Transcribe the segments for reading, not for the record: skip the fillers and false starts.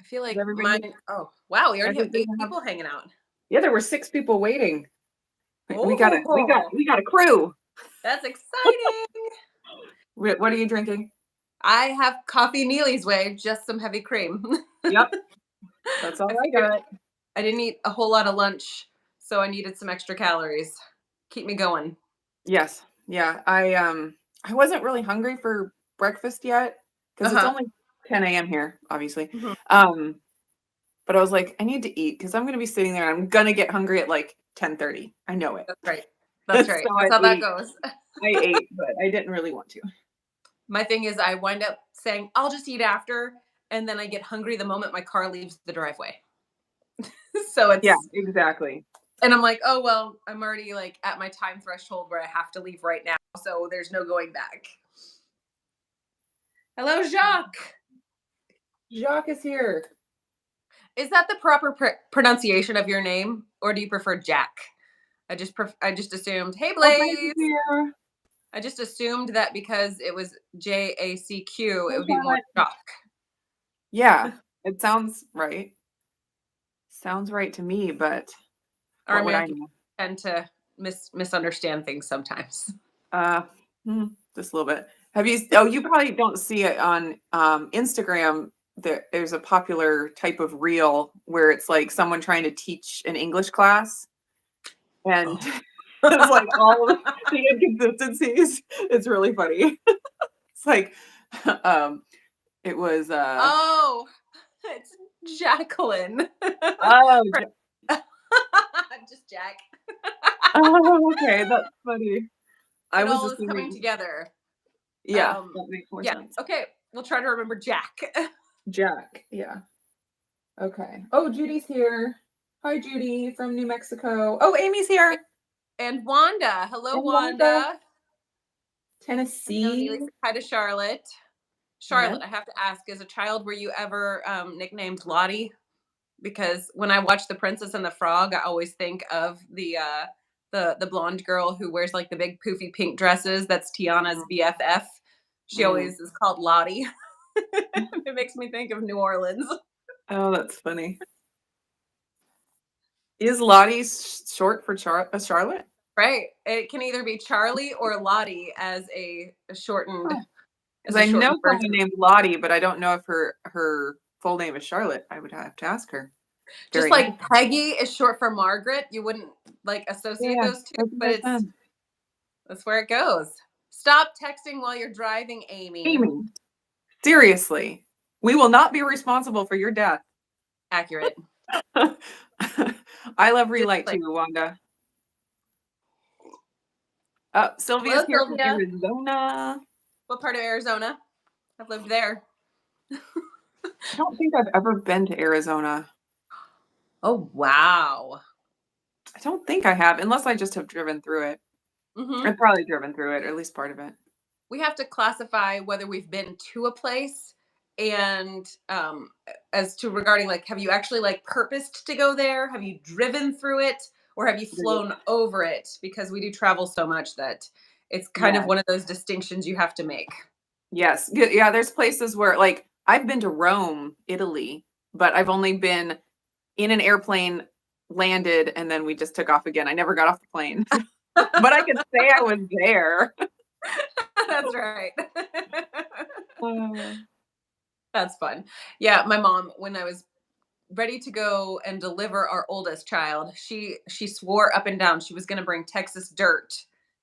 feel Is like everybody? oh, wow, we already have Everybody 8 have? people hanging out. Yeah, there were 6 people waiting. We got it. Oh, We got a crew. that's exciting. What are you drinking? I have coffee Neely's way, just some heavy cream. Yep, that's all I I figured got. I didn't eat a whole lot of lunch, so I needed some extra calories. Keep me going. Yes. Yeah. I wasn't really hungry for breakfast yet because it's Uh-huh. only 10 a.m. here, obviously. Mhm. Um, but I was like, I need to eat because I'm gonna be sitting there and I'm gonna get hungry at like 10:30. I know it. That's right. That's So right. That's how that goes. I ate, but I didn't really want to. My thing is I wind up saying, "I'll just eat after," and then I get hungry the moment my car leaves the driveway. So Yeah, it's exactly. and I'm like, "Oh, well, I'm already, like, at my time threshold where I have to leave right now, so there's no going back." Hello, Jacques. Jacques is here. Is that the proper pronunciation of your name, or do you prefer Jack? I just assumed, "Hey, Oh, Frank is Blaze." here. I just assumed that because it was JACQ, Hey, it would be more Charlotte. Jacques. Yeah, it sounds right. Sounds right to me, but Or what would I Americans know? tend to misunderstand things sometimes. Uh, just a little bit. Have you? Oh, you probably don't see it on Instagram. There's a popular type of reel where it's like someone trying to teach an English class, and Oh. it's like all of the inconsistencies. It's really funny. It's like, um, it was. Oh, it's Jacqueline. Oh, Just Jack. oh, okay, that's funny. I It was all is coming assuming. together. Yeah, that makes more Yeah. sense. Okay. We'll try to remember Jack. Jack. Yeah. Okay. Oh, Judy's here. Hi, Judy from New Mexico. Oh, Amy's here. And Wanda. Hello, And Wanda, Wanda. I know Tennessee. Neely's hi to Charlotte. Yes. Charlotte, I have to ask, as a child, were you ever nicknamed Lottie? Because when I watch The Princess and the Frog, I always think of the blonde girl who wears like the big poofy pink dresses. That's Tiana's BFF. She Mm. always is called Lottie. It makes me think of New Orleans. Oh, that's funny. Is Lottie short for Charlotte? Right. It can either be Charlie or Lottie Because as a I know shortened someone version. named Lottie, but I don't know if her full name is Charlotte. I would have to ask her. Just Very like interesting. Peggy is short for Margaret, you wouldn't like associate Yeah, those two, that's but what I said. that's where it goes. Stop texting while you're driving, Amy. Amy, seriously, we will not be responsible for your death. Accurate. I love Just Relight like, too, Wanda. Sylvia's hello, here from Sylvia. Arizona. What part of Arizona? I've lived there. I don't think I've ever been to Arizona. Oh, wow. I don't think I have, unless I just have driven through it. Hmm. I've probably driven through it, or at least part of it. We have to classify whether we've been to a place and as to regarding like, have you actually like purposed to go there? Have you driven through it? Or have you flown over it? Because we do travel so much that it's kind of Yeah. one of those distinctions you have to make. Yes. Yeah, there's places where like I've been to Rome, Italy, but I've only been in an airplane, landed, and then we just took off again. I never got off the plane. But I could say I was there. That's right. Uh, That's fun. Yeah, my mom, when I was ready to go and deliver our oldest child, she swore up and down she was going to bring Texas dirt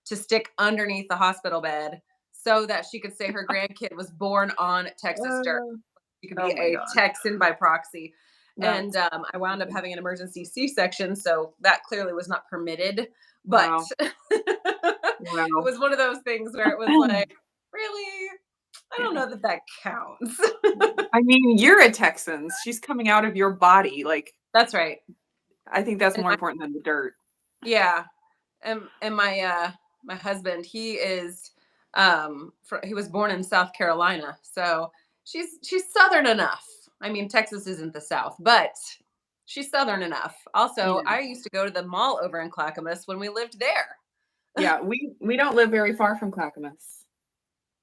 to stick underneath the hospital bed so that she could say her grandkid was born on Texas dirt. uh, She could oh be my a God. Texan by proxy. And That's I wound up having an emergency C-section, so that clearly was not permitted. But wow. it Wow. was one of those things where it was like, really? I don't know that that counts. I mean, you're a Texan. She's coming out of your body. Like, That's right. I think that's And more important than the dirt. yeah, and my husband, he is he was born in South Carolina, so she's southern enough. I mean, Texas isn't the South, but she's southern enough. Also, Yeah. I used to go to the mall over in Clackamas when we lived there. Yeah, we don't live very far from Clackamas.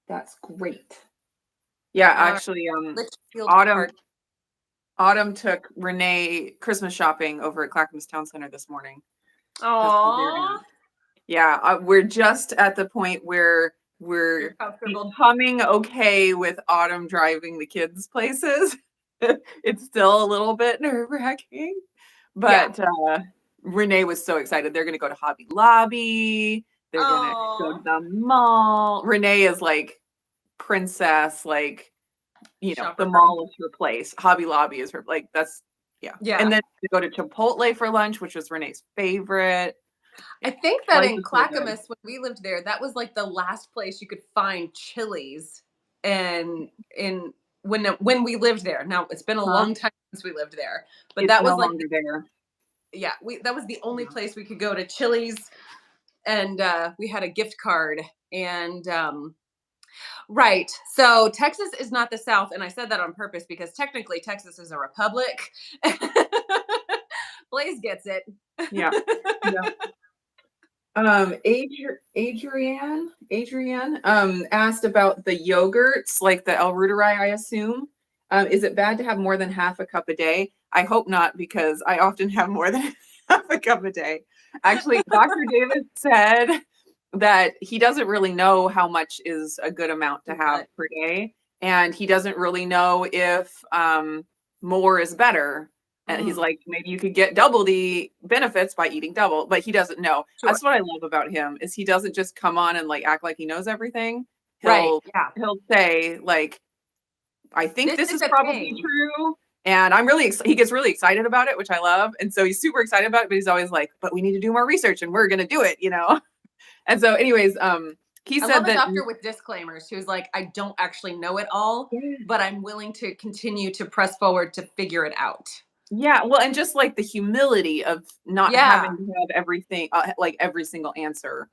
That's great. Yeah, Uh, actually, Litchfield Autumn Park. Autumn took Renee Christmas shopping over at Clackamas Town Center this morning. Aww. Yeah, we're just at the point where You're we're comfortable. becoming okay with Autumn driving the kids places. It's still a little bit nerve-wracking, Yeah. but Renee was so excited. They're going to go to Hobby Lobby. They're going to go to Aww. the mall. Renee is like princess, like, Shopper the girl. mall is her place. Hobby Lobby is her, like, that's, yeah. Yeah. And then we go to Chipotle for lunch, which was Renee's favorite. I Yeah, think that life in is so good. Clackamas, when we lived there, that was like the last place you could find Chili's. And in when we lived there. Now it's been a Huh? long time since we lived there, but It's that no was like longer there. yeah, we that was the only Yeah. place we could go to Chili's, and we had a gift card. And right, so Texas is not the South, and I said that on purpose because technically Texas is a republic. Blaze gets it. Yeah. Yeah. Adrienne asked about the yogurts, like the L-Reuteri, I assume. Is it bad to have more than half a cup a day? I hope not, because I often have more than half a cup a day. Actually, Dr. Davis said that he doesn't really know how much is a good amount to have per day, and he doesn't really know if more is better. And he's like, maybe you could get double the benefits by eating double, but he doesn't know. Sure. That's what I love about him, is he doesn't just come on and like act like he knows everything. Right. He'll Yeah. he'll say like, I think this This is is a probably thing. true. And I'm really he gets really excited about it, which I love. And so he's super excited about it, but he's always like, but we need to do more research and we're gonna do it, And so anyways, he I said love a that doctor with disclaimers who's like, I don't actually know it all, but I'm willing to continue to press forward to figure it out. yeah, well, and just like the humility of not Yeah. having to have everything, like every single answer.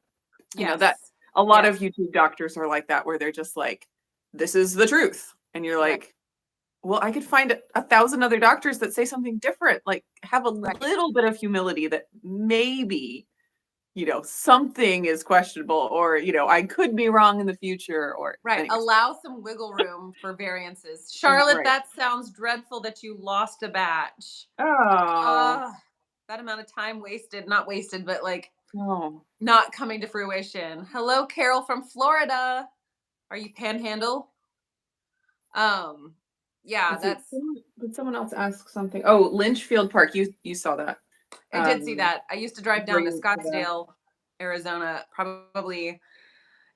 That Yes. a lot of Yes. YouTube doctors are like that, where they're just like, this is the truth. And you're Right. like, well, I could find 1,000 other doctors that say something different. Like, have a Right. little bit of humility that maybe, something is questionable, or, I could be wrong in the future, or Right. anyways. Allow some wiggle room for variances. Charlotte, Right. that sounds dreadful that you lost a batch. Oh, That amount of time wasted, not wasted, but like no. not coming to fruition. Hello, Carol from Florida. Are you panhandle? Um, yeah, Let's see. that's Did someone else ask something? Oh, Lynchfield Park. You saw that. I did see that. I used to drive down to Great for that. Scottsdale, Arizona, probably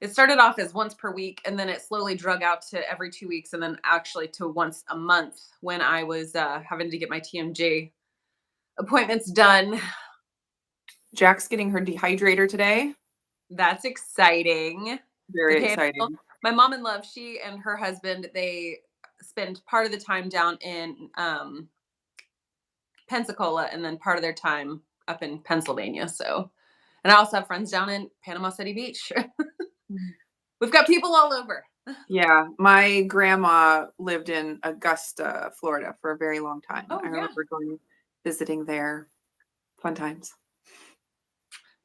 it started off as once per week and then it slowly drug out to every 2 weeks and then actually to once a month when I was having to get my TMJ appointments done. Jack's getting her dehydrator today. That's exciting. The Very panhandle. exciting. My mom in love, she and her husband, they spend part of the time down in Pensacola and then part of their time up in Pennsylvania. So, and I also have friends down in Panama City Beach. We've got people all over. Yeah, my grandma lived in Augusta, Florida for a very long time. Oh, I yeah. remember visiting there. Fun times.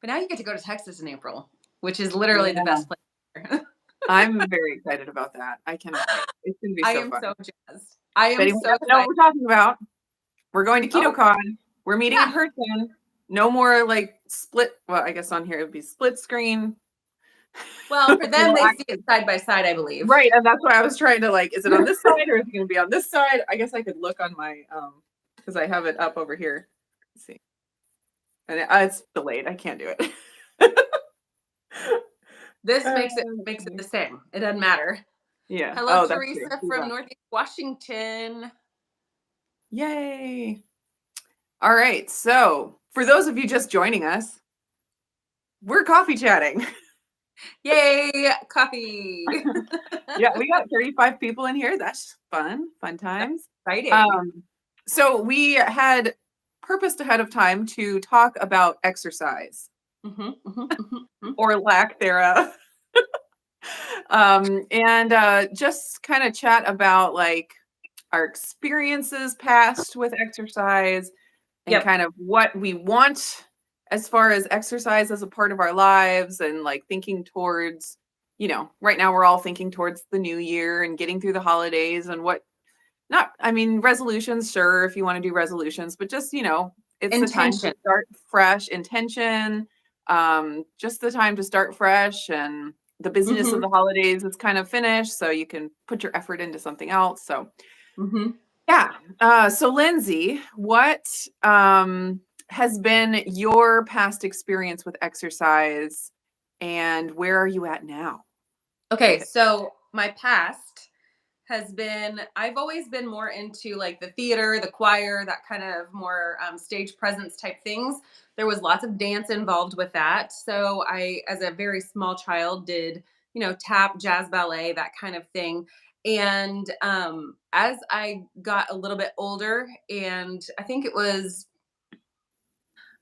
But now you get to go to Texas in April, which is literally the best place. I'm very excited about that. I cannot wait. It's going to be I so am fun. so jazzed. I If am anyone so doesn't know what excited. we're talking about, we're going to Oh, KetoCon. We're meeting in yeah. person. No more like split. Well, I guess on here it would be split screen. Well, for them, We'll they see actually, it side by side, I believe. right, and that's why I was trying to like, is it on this side or is it going to be on this side? I guess I could look on my because I have it up over here. Let's see, and it's delayed. I can't do it. This makes it the same. It doesn't matter. Yeah. Hello, Oh, that's Teresa true. from Northeast Washington. Yay. All right. So, for those of you just joining us, we're coffee chatting. Yay, coffee. Yeah, we got 35 people in here. That's fun times. Exciting. So we had purposed ahead of time to talk about exercise or lack thereof. And just kind of chat about like our experiences past with exercise and kind of what we want as far as exercise as a part of our lives, and like thinking towards, right now we're all thinking towards the new year and getting through the holidays and what Not, I mean, resolutions, sure, if you want to do resolutions, but just, it's the time to Intention. start fresh, intention, just the time to start fresh, and the busyness of Hmm. the holidays is kind of finished, so you can put your effort into something else. So, Hmm. yeah. So Lindsay, what has been your past experience with exercise, and where are you at now Okay, with it? so my past has been, I've always been more into like the theater, the choir, that kind of more stage presence type things. There was lots of dance involved with that. So I, as a very small child, did, tap, jazz, ballet, that kind of thing. And as I got a little bit older, and I think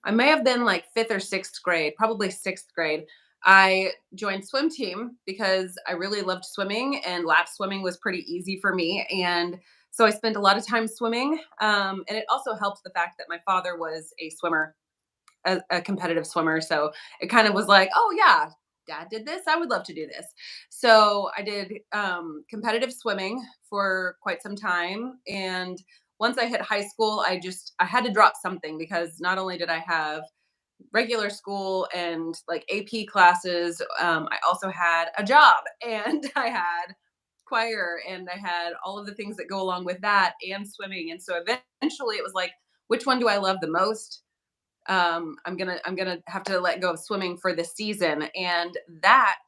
I may have been like fifth or sixth grade, probably sixth grade. I joined swim team because I really loved swimming, and lap swimming was pretty easy for me. And so I spent a lot of time swimming. And it also helped the fact that my father was a swimmer, a competitive swimmer. So it kind of was like, oh, yeah, dad did this. I would love to do this. So I did competitive swimming for quite some time. And once I hit high school, I had to drop something because not only did I have regular school and like AP classes, I also had a job and I had choir and I had all of the things that go along with that and swimming. And so eventually it was like, which one do I love the most? I'm gonna have to let go of swimming for this season. And that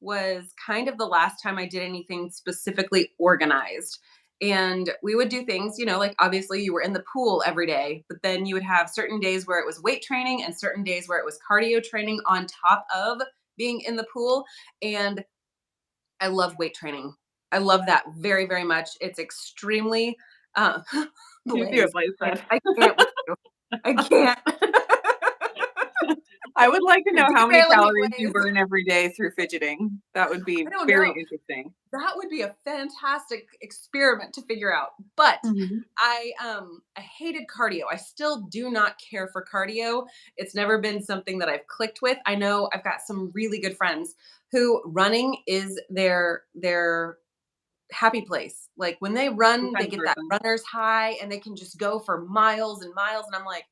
was kind of the last time I did anything specifically organized. And we would do things, like obviously you were in the pool every day, but then you would have certain days where it was weight training and certain days where it was cardio training on top of being in the pool. And I love weight training. I love that very, very much. It's extremely uh You do it, Blaze. like I, that. I can't with you. I can't. I would like to You're know how many derailing me, calories you Blaze. burn every day through fidgeting. That would I be don't very know. interesting. That would be a fantastic experiment to figure out. But Mhm. I hated cardio. I still do not care for cardio. It's never been something that I've clicked with. I know I've got some really good friends who running is their happy place. Like when they I'm run, kind they of get that person. runner's high and they can just go for miles and miles. And I'm like,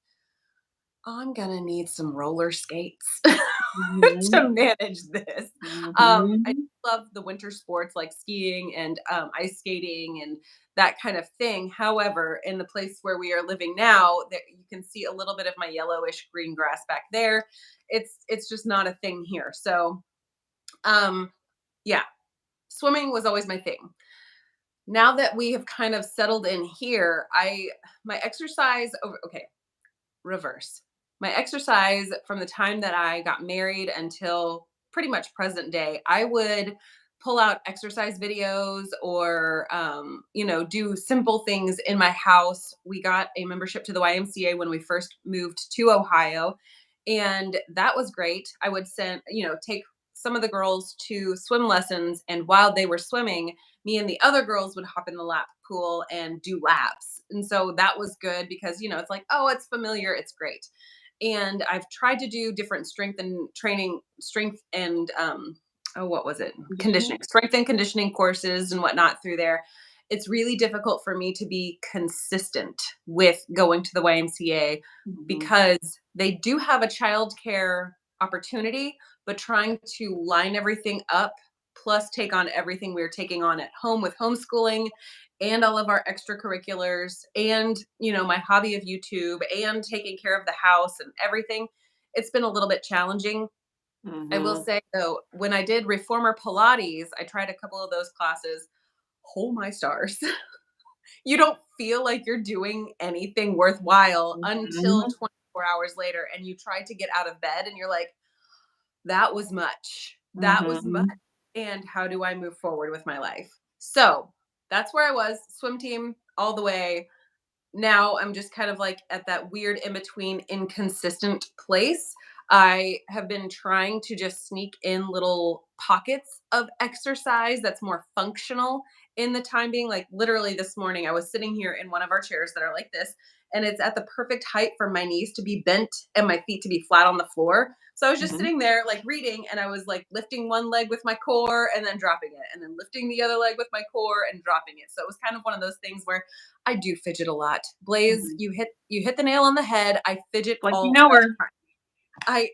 I'm gonna need some roller skates Mhm. to manage this. I Mhm. love the winter sports like skiing and ice skating and that kind of thing. However, in the place where we are living now, that you can see a little bit of my yellowish green grass back there. It's just not a thing here. So, um, yeah, swimming was always my thing. Now that we have kind of settled in here, I my exercise over. Okay, reverse. My exercise from the time that I got married until pretty much present day, I would pull out exercise videos or, do simple things in my house. We got a membership to the YMCA when we first moved to Ohio, and that was great. I would take some of the girls to swim lessons, and while they were swimming, me and the other girls would hop in the lap pool and do laps. And so that was good because, it's like, oh, it's familiar, it's great. And I've tried to do different strength and oh, what was it? Conditioning? Conditioning, strength and conditioning courses and whatnot through there. It's really difficult for me to be consistent with going to the YMCA Mhm. because they do have a childcare opportunity, but trying to line everything up plus take on everything we're taking on at home with homeschooling and all of our extracurriculars and my hobby of YouTube and taking care of the house and everything, it's been a little bit challenging. I will Mhm. say though, when I did reformer Pilates, I tried a couple of those classes. Oh my stars. You don't feel like you're doing anything worthwhile until Mhm. 24 hours later and you try to get out of bed and you're like, that was much. That was much. Mhm. And how do I move forward with my life? So that's where I was, swim team all the way. Now I'm just kind of like at that weird in between inconsistent place. I have been trying to just sneak in little pockets of exercise that's more functional in the time being, like literally this morning, I was sitting here in one of our chairs that are like this, and it's at the perfect height for my knees to be bent and my feet to be flat on the floor. So I was just Mhm. sitting there like reading, and I was like lifting one leg with my core and then dropping it, and then lifting the other leg with my core and dropping it. So it was kind of one of those things where I do fidget a lot. Blaze, Mhm. you hit the nail on the head. I fidget Like, you all know the her. time. I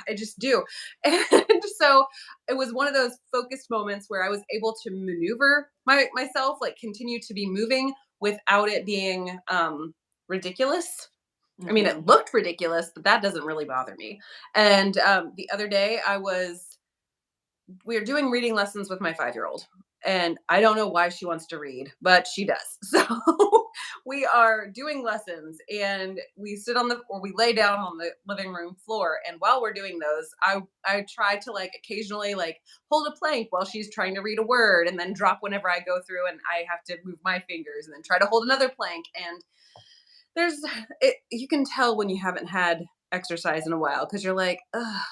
I just do. And so it was one of those focused moments where I was able to maneuver myself, like continue to be moving without it being ridiculous. I mean, Mhm. it looked ridiculous, but that doesn't really bother me. And the other day we are doing reading lessons with my 5-year-old, and I don't know why she wants to read, but she does. So we are doing lessons, and we sit on the or we lay down on the living room floor, and while we're doing those, I try to like occasionally like hold a plank while she's trying to read a word, and then drop whenever I go through and I have to move my fingers, and then try to hold another plank. And there's you can tell when you haven't had exercise in a while because you're like, ugh,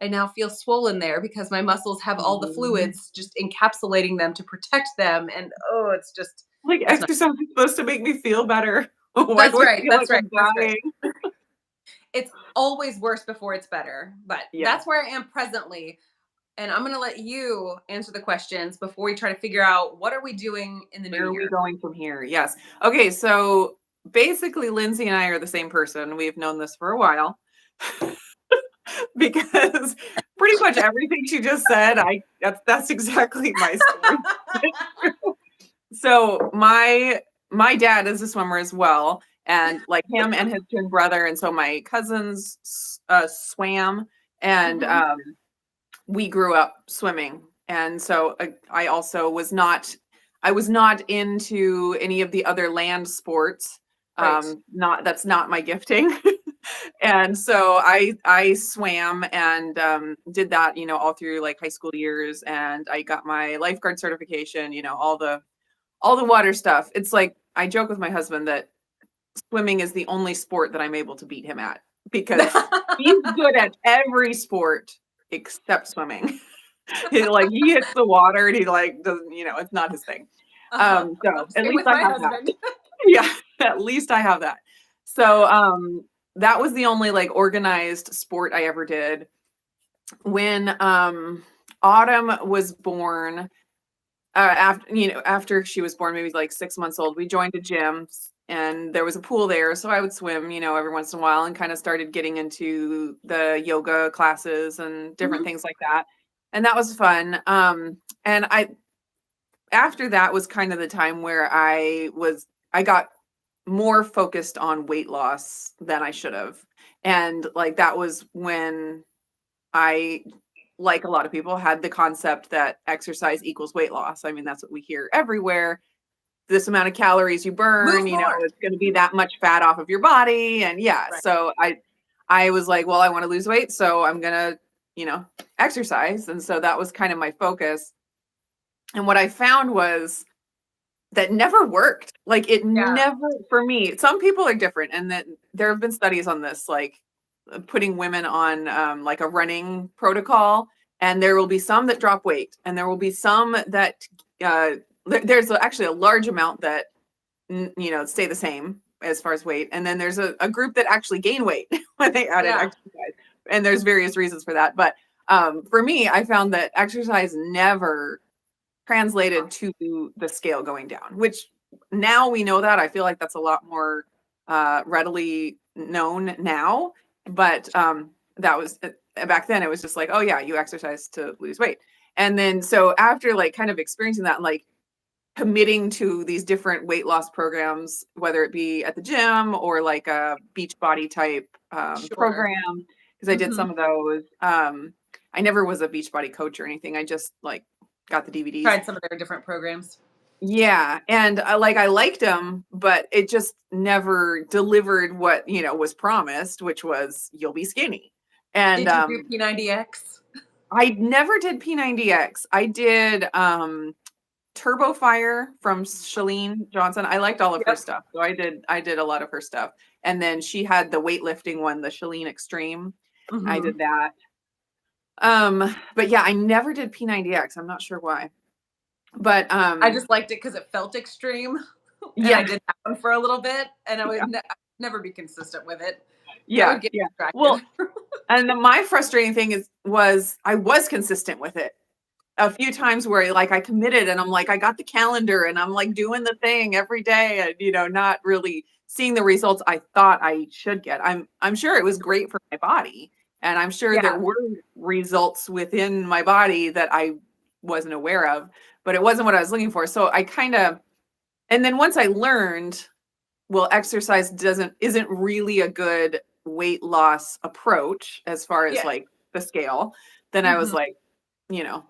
I now feel swollen there because my muscles have all the Mhm. fluids just encapsulating them to protect them. And oh, Like, it's not. exercise is supposed to make me feel better. Why That's do I right. feel like That's right. I'm That's right. dying? It's always worse before it's better. But Yeah. that's where I am presently. And I'm going to let you answer the questions before we try to figure out what are we doing in the new Where are we year. going from here? Yes. Okay, so basically Lindsay and I are the same person. We've known this for a while because pretty much everything she just said, that's exactly my story. So my dad is a swimmer as well, and like him and his twin brother, and so my cousins swam, and Hmm. we grew up swimming. And so I also was not into any of the other land sports. Right. Not That's not my gifting. And so I swam and did that, all through like high school years, and I got my lifeguard certification, all the water stuff. It's like I joke with my husband that swimming is the only sport that I'm able to beat him at because he's good at every sport except swimming. He hits the water and he like doesn't, it's not his thing. Uh-huh. So at Same least with I my have that. husband. Yeah, at least I have that. So that was the only like organized sport I ever did. When Autumn was born, after she was born, maybe like 6 months old, we joined a gym and there was a pool there. So I would swim, every once in a while, and kind of started getting into the yoga classes and different Mhm. things like that. And that was fun. And after that was kind of the time where I got more focused on weight loss than I should have. And like that was when I, like a lot of people, had the concept that exercise equals weight loss. I mean, that's what we hear everywhere. This amount of calories you burn, Move more. it's going to be that much fat off of your body. And yeah, Right. so I was like, well, I want to lose weight, so I'm going to, exercise. And so that was kind of my focus. And what I found was that never worked. Like it Yeah. never, for me, some people are different. And that there have been studies on this, like putting women on like a running protocol, and there will be some that drop weight, and there will be some that there's actually a large amount that stay the same as far as weight, and then there's a group that actually gain weight when they added Yeah. exercise, and there's various reasons for that. But for me, I found that exercise never translated to the scale going down, which now we know that. I feel like that's a lot more readily known now. But that was back then, it was just like, oh, yeah, you exercise to lose weight. And then so after like kind of experiencing that, and like committing to these different weight loss programs, whether it be at the gym or like a beach body type Sure. program, because I did Hmm. some of those. I never was a beach body coach or anything. I just like got the DVDs. Tried some of their different programs. Yeah, and I liked them, but it just never delivered what, was promised, which was you'll be skinny. And Did you do P90X? I never did P90X. I did Turbo Fire from Shalene Johnson. I liked all of her Yep. stuff. So I did a lot of her stuff. And then she had the weightlifting one, the Shalene Extreme. I Hmm. did that. But yeah, I never did P90X. I'm not sure why. But I just liked it because it felt extreme, and I yeah, did that one for a little bit, and yeah, I'd never be consistent with it. I yeah, would get yeah. distracted. Well, and my frustrating thing was I was consistent with it a few times where like I committed and I'm like, I got the calendar and I'm like doing the thing every day and not really seeing the results I thought I should get. I'm sure it was great for my body. And I'm sure there Yeah. were results within my body that I wasn't aware of, but it wasn't what I was looking for. So I kind of, and then once I learned, well, exercise isn't really a good weight loss approach as far as Yeah. like the scale, then I was Mhm. like, you know,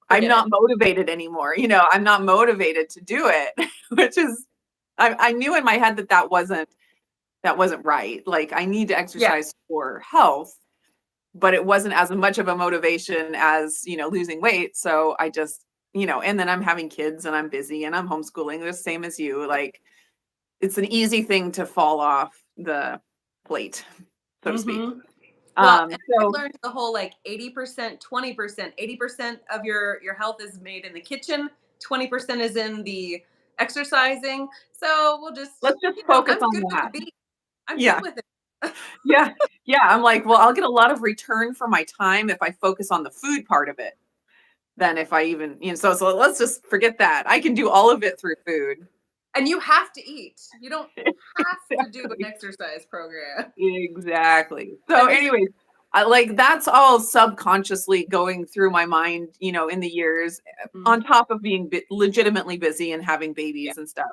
I'm Forget not it. motivated anymore. I'm not motivated to do it, which is, I knew in my head that wasn't right. Like I need to Yeah. exercise for health, but it wasn't as much of a motivation as, losing weight. So I just, and then I'm having kids and I'm busy and I'm homeschooling the same as you. Like it's an easy thing to fall off the plate, so to speak. Mhm. Well, and I've So learned the whole like 80%, 20%. 80% of your health is made in the kitchen, 20% is in the exercising. So we'll just, let's just focus I'm on good with the that. beat. I'm good Yeah. with it. Yeah. Yeah. I'm like, well, I'll get a lot of return for my time if I focus on the food part of it than if I even, so let's just forget that. I can do all of it through food. And you have to eat. You don't have to do an Exactly. exercise program. Exactly. So, And these are anyways, I like that's all subconsciously going through my mind, in the years, mm, on top of being legitimately busy and having yeah. babies and stuff.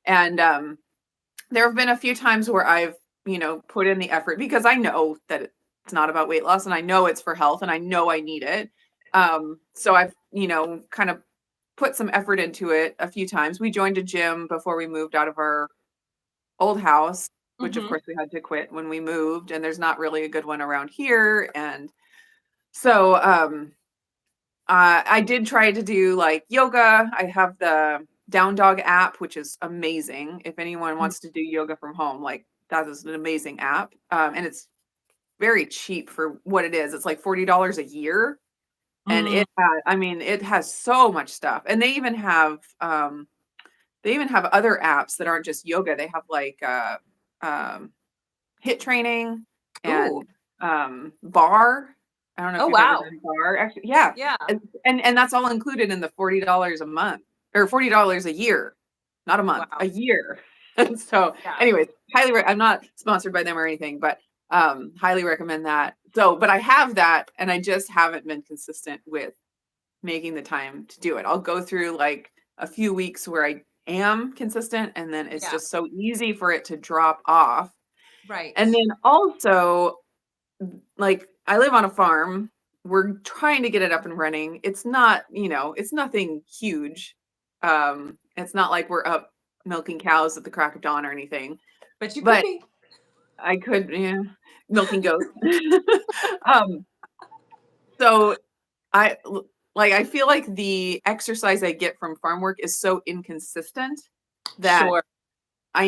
And there have been a few times where I've, put in the effort because I know that it's not about weight loss and I know it's for health and I know I need it. So I've, kind of put some effort into it a few times. We joined a gym before we moved out of our old house, which of Mhm. course we had to quit when we moved, and there's not really a good one around here. And so I did try to do like yoga. I have the Down Dog app, which is amazing. If anyone Mm. wants to do yoga from home, like that is an amazing app. And it's very cheap for what it is. It's like $40 a year. And Mm. I mean, it has so much stuff. And they even have other apps that aren't just yoga. They have like um, hit training Ooh. and bar. I don't know if Oh, you've ever wow. done bar. Actually, yeah, Yeah. and that's all included in the $40 a month or $40 a year, not a month, Wow. a year. And so, Yeah. anyways, I'm not sponsored by them or anything, but highly recommend that. So, but I have that, and I just haven't been consistent with making the time to do it. I'll go through like a few weeks where I am consistent, and then it's Yeah. just so easy for it to drop off. Right. And then also, like, I live on a farm. We're trying to get it up and running. It's not, it's nothing huge. It's not like we're up milking cows at the crack of dawn or anything, But you could but be. I could, yeah, milking goats. um, so I like I feel like the exercise I get from farm work is so inconsistent that Sure.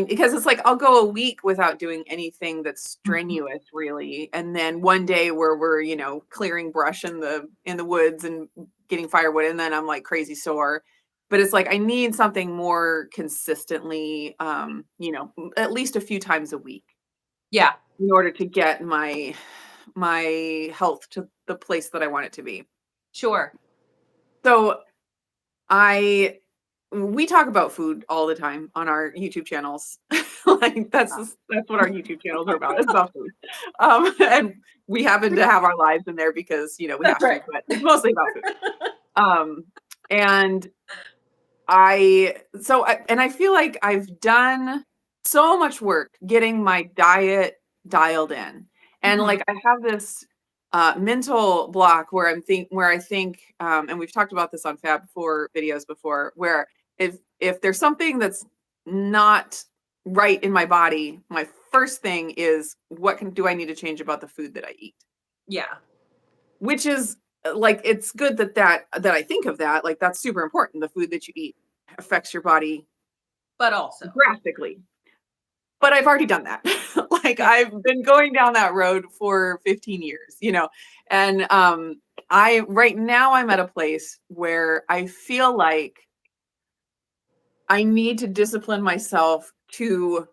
because it's like I'll go a week without doing anything that's Mhm. strenuous really. And then one day where we're, clearing brush in the woods and getting firewood, and then I'm like crazy sore. But it's like I need something more consistently, at least a few times a week Yeah. in order to get my health to the place that I want it to be. Sure. So I we talk about food all the time on our YouTube channels. Like that's what our YouTube channels are about. It's about food. And we happen to have our lives in there because we That's have to, right. but it's mostly about food. Um, and I feel like I've done so much work getting my diet dialed in. And Mhm. like I have this mental block where I think and we've talked about this on Fab 4 videos before, where if there's something that's not right in my body, my first thing is do I need to change about the food that I eat? Yeah. Which is like it's good that I think of that. Like that's super important. The food that you eat affects your body But also. drastically. But I've already done that. Like Yeah. I've been going down that road for 15 years. And I right now I'm at a place where I feel like I need to discipline myself to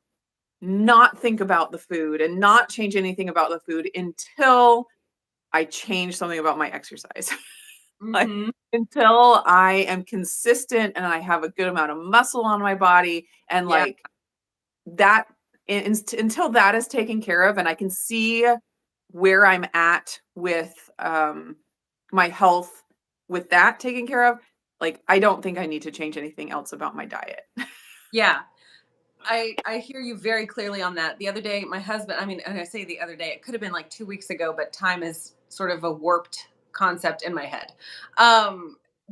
not think about the food and not change anything about the food until I change something about my exercise. Like, Mhm. until I am consistent and I have a good amount of muscle on my body and Yeah. like that until that is taken care of and I can see where I'm at with my health with that taken care of, like I don't think I need to change anything else about my diet. Yeah. I hear you very clearly on that. The other day, my husband, I mean, and I say the other day, it could have been like 2 weeks ago, but time is sort of a warped concept in my head.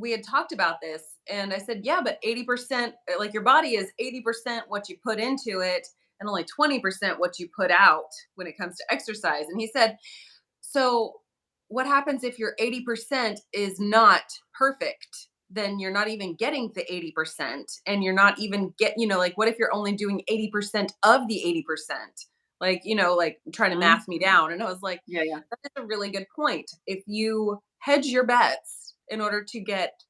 We had talked about this, and I said, yeah, but 80%, like your body is 80% what you put into it, and only 20% what you put out when it comes to exercise. And he said, so, what happens if your 80% is not perfect? Then you're not even getting the 80%, and you're not even like what if you're only doing 80% of the 80%? Like, like trying to Mhm. math me down. And I was like, Yeah, yeah. that is a really good point. If you hedge your bets in order to get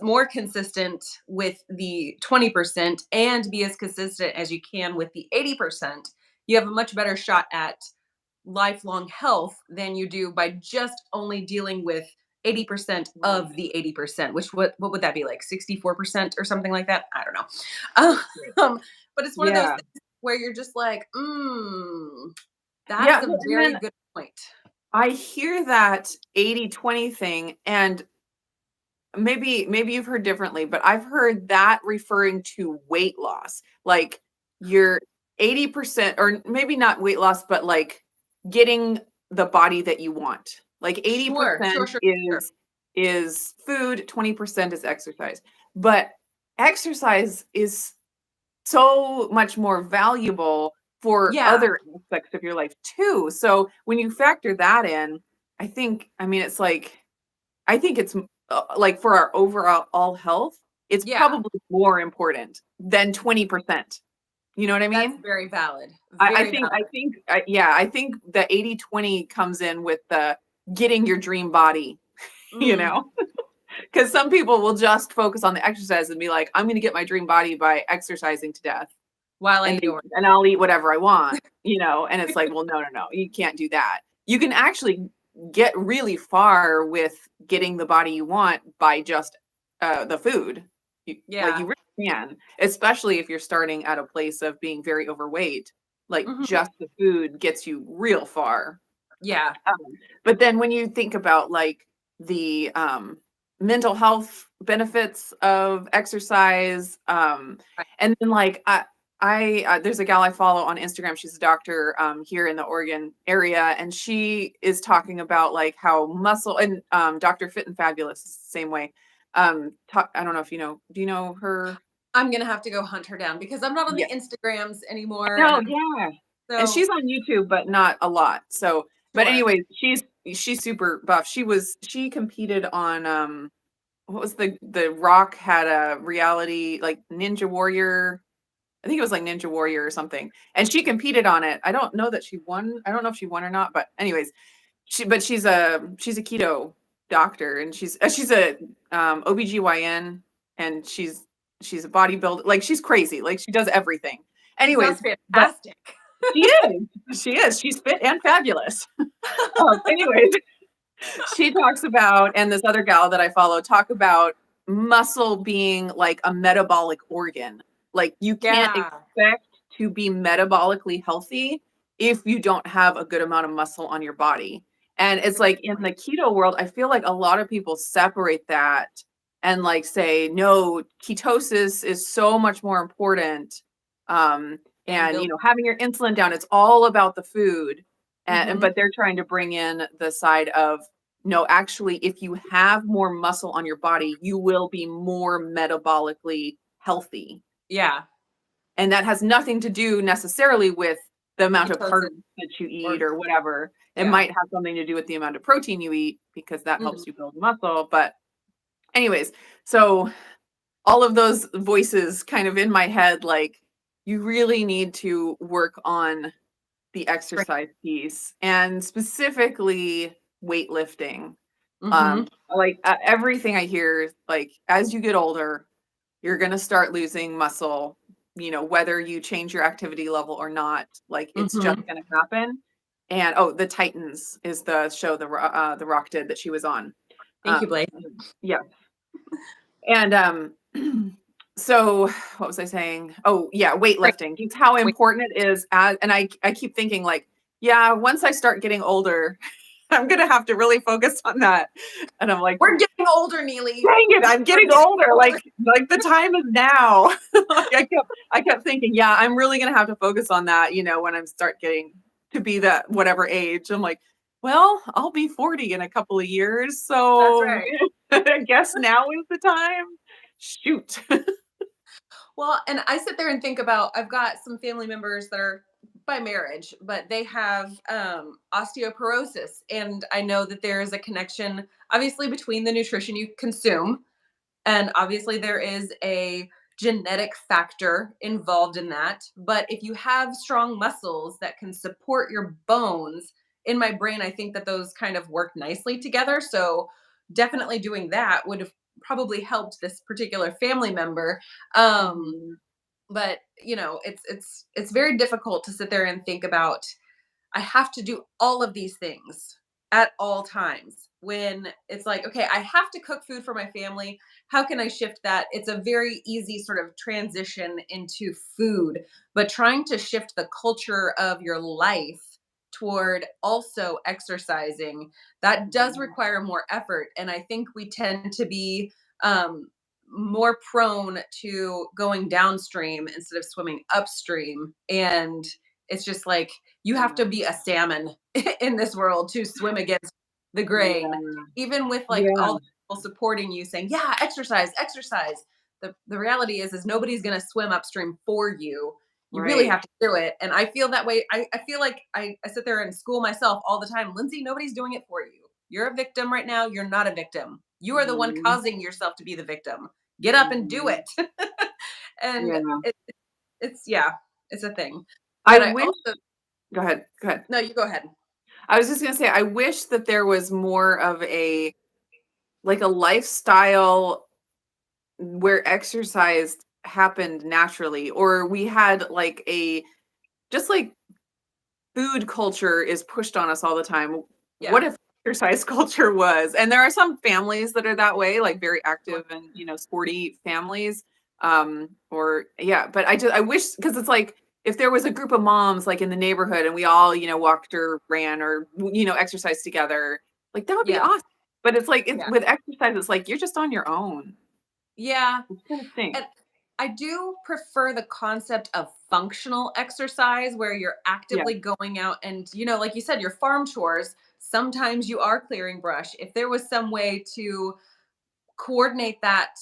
more consistent with the 20% and be as consistent as you can with the 80%, you have a much better shot at lifelong health than you do by just only dealing with 80% Right. of the 80%, which what would that be, like 64% or something like that? I don't know. Right. But it's one of those Yeah. things where you're just like, Yeah, that's a well, and very then good point. I hear that 80-20 thing and maybe you've heard differently, but I've heard that referring to weight loss. Like you're 80% or maybe not weight loss, but like getting the body that you want. Like Sure, sure, 80% sure, sure. is food, 20% is exercise. But exercise is so much more valuable for Yeah, other aspects of your life too. So when you factor that in, I mean, it's like I think it's like for our overall health, it's yeah, probably more important than 20%. You know what I that's mean? very valid. Very valid. Yeah, I think the 80-20 comes in with the getting your dream body, you Mm, know? Because some people will just focus on the exercise and be like, I'm going to get my dream body by exercising to death while I and eat yours. I'll eat whatever I want, you know? And it's like, well, no, no, no, you can't do that. You can actually get really far with getting the body you want by just the food. Like Yeah. you really can, especially if you're starting at a place of being very overweight. Like Mhm. just the food gets you real far. Yeah. Um, but then when you think about like the mental health benefits of exercise, Right. and then like there's a gal I follow on Instagram. She's a doctor here in the Oregon area, and she is talking about like how muscle and Dr. Fit and Fabulous is the same way. I don't know if you know. Do you know her? I'm gonna have to go hunt her down because I'm not on the Yeah. Instagrams anymore, and No, I'm yeah. And so she's on YouTube, but not a lot. So, but sure. anyways, she's super buff. She competed on what was the Rock had a reality like Ninja Warrior. I think it was like Ninja Warrior or something. And she competed on it. I don't know that she won. I don't know if she won or not, but anyways, she's a keto doctor and she's a OBGYN and she's a bodybuilder. Like she's crazy. Like she does everything. She sounds Anyways, but fantastic. she is. She is. She's fit and fabulous. Anyways, she talks about, and this other gal that I follow talk about muscle being like a metabolic organ. Like you can't Yeah. expect to be metabolically healthy if you don't have a good amount of muscle on your body. And it's Very like good in point. the keto world, I feel like a lot of people separate that and like say, no, ketosis is so much more important. Um, And and build. having your insulin down, it's all about the food. And Mhm. but they're trying to bring in the side of no, actually, if you have more muscle on your body, you will be more metabolically healthy. Yeah. And that has nothing to do necessarily with the amount of Ketosis carbs that you eat or or whatever. It yeah. might have something to do with the amount of protein you eat because that Mhm. helps you build muscle. But, anyways, so all of those voices kind of in my head, like, you really need to work on the Straight. exercise piece and specifically weightlifting. Mhm. Like everything I hear is like as you get older, you're going to start losing muscle, whether you change your activity level or not. Like it's just Mhm. going to happen. And oh, The Titans is the show the Rock did that she was on. Thank you, Blake. Yeah. And so what was I saying? Oh, yeah, Right. weightlifting. Just how Wait, important it is and I keep thinking like, yeah, once I start getting older, I'm gonna have to really focus on that. And I'm like, we're getting older, Neely. dang it, I'm We're getting getting older. older. Like the time is now. Like I kept thinking, yeah, I'm really gonna have to focus on that, when I'm start getting to be that whatever age. I'm like, well, I'll be 40 in a couple of years. That's So right. I guess now is the time. Shoot. Well, and I sit there and think about I've got some family members that are by marriage, but they have osteoporosis. And I know that there is a connection, obviously, between the nutrition you consume. And obviously, there is a genetic factor involved in that. But if you have strong muscles that can support your bones, in my brain, I think that those kind of work nicely together. So, definitely doing that would have probably helped this particular family member. Um, Mhm. but it's very difficult to sit there and think about I have to do all of these things at all times when it's like, okay, I have to cook food for my family. How can I shift that? It's a very easy sort of transition into food, but trying to shift the culture of your life toward also exercising, that does Mhm. require more effort. And I think we tend to be um, more prone to going downstream instead of swimming upstream. And it's just like, you have to Yeah. be a salmon in this world to swim against the grain, Yeah. even with like all Yeah. the people supporting you saying, yeah, exercise, exercise. The reality is nobody's going to swim upstream for you. You really Right. have to do it. And I feel that way. I feel like I sit there and school myself all the time. Lindsay, nobody's doing it for you. You're a victim right now. You're not a victim. You are the one Mhm. causing yourself to be the victim. Get up and do Mhm. it. And Yeah. yeah, it's a thing. I But I wish also Go ahead. Go ahead. no, you go ahead. I was just gonna say, I wish that there was more of a lifestyle where exercise happened naturally, or we had just like food culture is pushed on us all the time. What Yeah. if exercise culture was? And there are some families that are that way, like very active and sporty families. Or yeah, but I wish because it's like if there was a group of moms like in the neighborhood and we all walked or ran or exercised together, like that would be Yeah. awesome. But it's like Yeah. with exercise, it's like you're just on your own. Yeah. It's kind of stinks. And I do prefer the concept of functional exercise where you're Yeah, actively going out and, like you said, your farm chores, sometimes you are clearing brush. If there was some way to coordinate that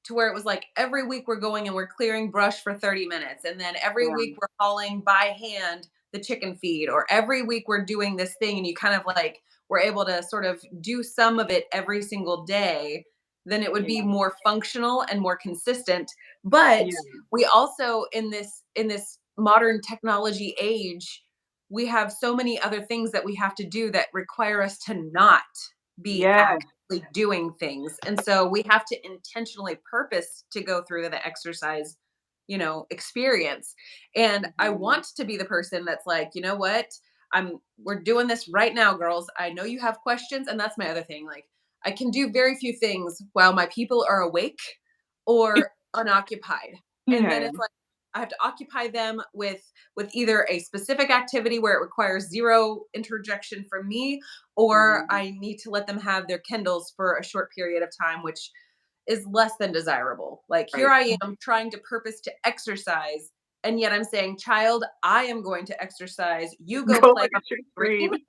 to where it was like every week we're going and we're clearing brush for 30 minutes and then every week yeah, we're hauling by hand the chicken feed, or every week we're doing this thing and you kind of like we're able to sort of do some of it every single day, then it would be yeah, more functional and more consistent. But yeah, we also in this modern technology age, we have so many other things that we have to do that require us to not be yeah. actively doing things. And so we have to intentionally purpose to go through the exercise, experience. And I Mhm. want to be the person that's like, you know what? We're doing this right now, girls. I know you have questions. And that's my other thing. Like, I can do very few things while my people are awake or unoccupied. And then Yeah, it's like I have to occupy them with either a specific activity where it requires zero interjection from me, or mhm. I need to let them have their Kindles for a short period of time, which is less than desirable. Like here Right. I am trying to purpose to exercise, and yet I'm saying, child, I am going to exercise. You go Go play look on at your the screen. screen.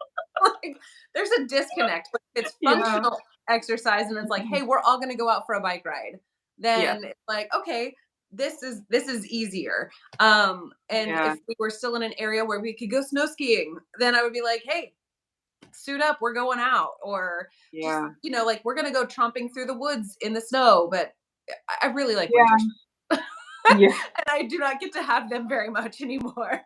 Like there's a disconnect. But if it's Yeah. functional exercise and it's like, hey, Mhm. we're all gonna go out for a bike ride, Yeah. then it's like, okay, this is easier. And Yeah. if we were still in an area where we could go snow skiing, then I would be like, hey, suit up, we're going out. Or just, Yeah. like we're gonna go tromping through the woods in the snow. But I really like winter Yeah. sports. Yeah. And I do not get to have them very much anymore.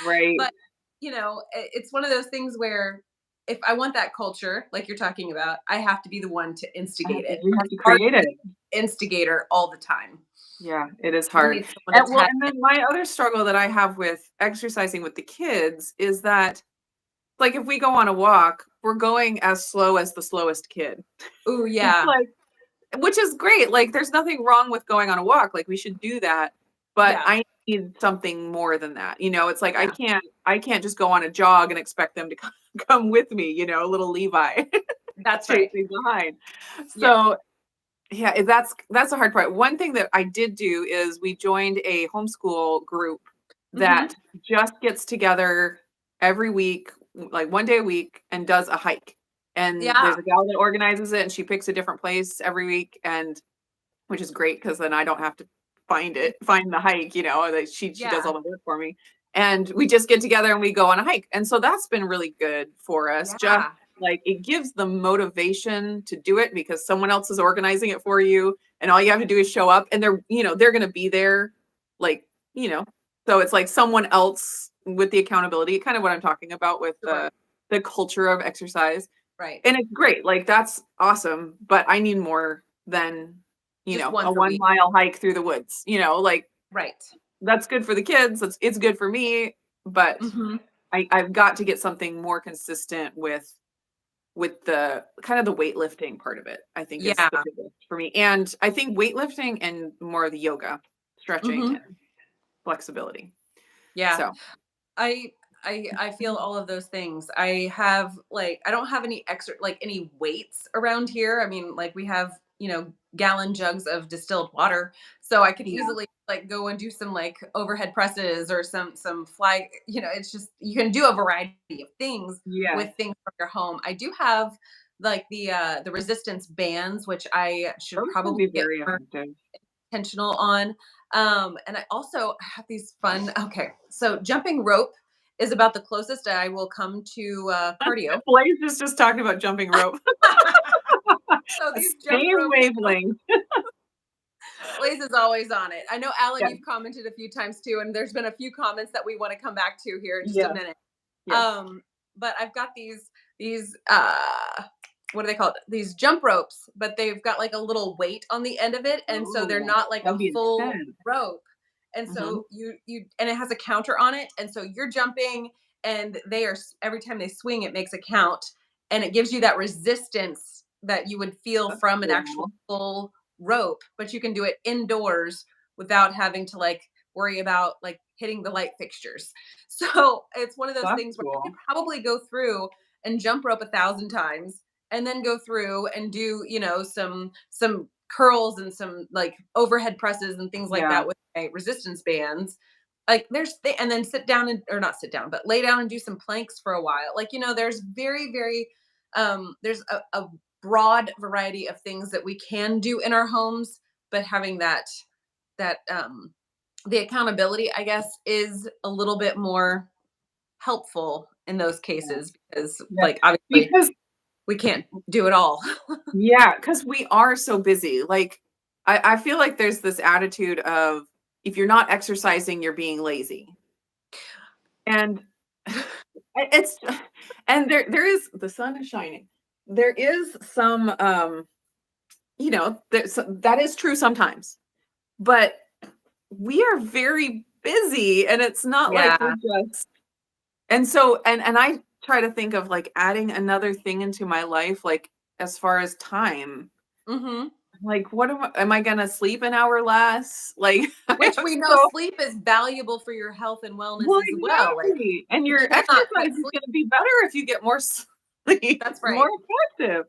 Right. But it's one of those things where if I want that culture like you're talking about, I have to be the one to instigate it. You But have it's to hard create it. instigator all the time. Yeah, it is You hard. need someone And to well, tap and in. then my other struggle that I have with exercising with the kids is that, like, if we go on a walk, we're going as slow as the slowest kid. Ooh, It's yeah. like, which is great. Like, there's nothing wrong with going on a walk. Like, we should do that. But Yeah. I need something more than that. It's like Yeah. I can't just go on a jog and expect them to come with me, little Levi That's right. chasing behind. Yeah. So yeah, that's the hard part. One thing that I did do is we joined a homeschool group Mhm. that just gets together every week, like one day a week, and does a hike. And there's Yeah. a gal that organizes it, and she picks a different place every week, and which is great because then I don't have to find the hike, that she does Yeah. all the work for me. And we just get together and we go on a hike. And so that's been really good for us. Just Yeah. like it gives them motivation to do it because someone else is organizing it for you. And all you have to do is show up and they're gonna be there, like, you know. So it's like someone else with the accountability, kind of what I'm talking about with Sure. the culture of exercise. Right. And it's great. Like that's awesome, but I need more than, Just a once a week. 1 mile hike through the woods. Like Right. that's good for the kids. It's good for me, but Mhm. I've got to get something more consistent with the kind of the weightlifting part of it, I think is Yeah. the biggest for me. And I think weightlifting and more of the yoga, stretching Mhm. and flexibility. Yeah. So I I feel all of those things. I have like I don't have any extra like any weights around here. I mean, like we have, gallon jugs of distilled water. So I could yeah. easily like go and do some like overhead presses or some fly, it's just you can do a variety of things Yeah. with things from your home. I do have like the resistance bands, which I should Those can probably be get very more effective. intentional on. And I also have these fun, okay, so jumping rope is about the closest I will come to cardio. Blaze is just talking about jumping rope. So these jump Same ropes, wavelength. Blaze is always on it. I know, Alan, Yeah. you've commented a few times too, and there's been a few comments that we want to come back to here in just a Yes. minute. Yes. But I've got these what are they called? These jump ropes, but they've got like a little weight on the end of it, and so they're Oh, not like that'd a be full intense. rope. And Mhm. so you and it has a counter on it, and so you're jumping, and every time they swing, it makes a count, and it gives you that resistance that you would feel That's from an actual cool. full rope, but you can do it indoors without having to like worry about like hitting the light fixtures. So it's one of those That's things where I could cool. probably go through and jump rope 1,000 times and then go through and do, some curls and some like overhead presses and things like Yeah. that with my resistance bands. Like and then sit down and or not sit down, but lay down and do some planks for a while. Like, there's very, very there's a broad variety of things that we can do in our homes, but having that the accountability, I guess, is a little bit more helpful in those Yeah. cases because, Yeah. like, obviously Because we can't do it all. yeah, because we are so busy. Like, I feel like there's this attitude of if you're not exercising, you're being lazy. And it's and there is the sun is shining. There is some that is true sometimes. But we are very busy and it's not like we're Yeah. just and so and I try to think of like adding another thing into my life, like as far as time. Mhm. Like, what am I gonna sleep an hour less? Like, I Which am we know so sleep is valuable for your health and wellness well, as well. Like, exactly. And you your cannot exercise put is sleep. gonna be better if you get more sleep, That's more right. effective.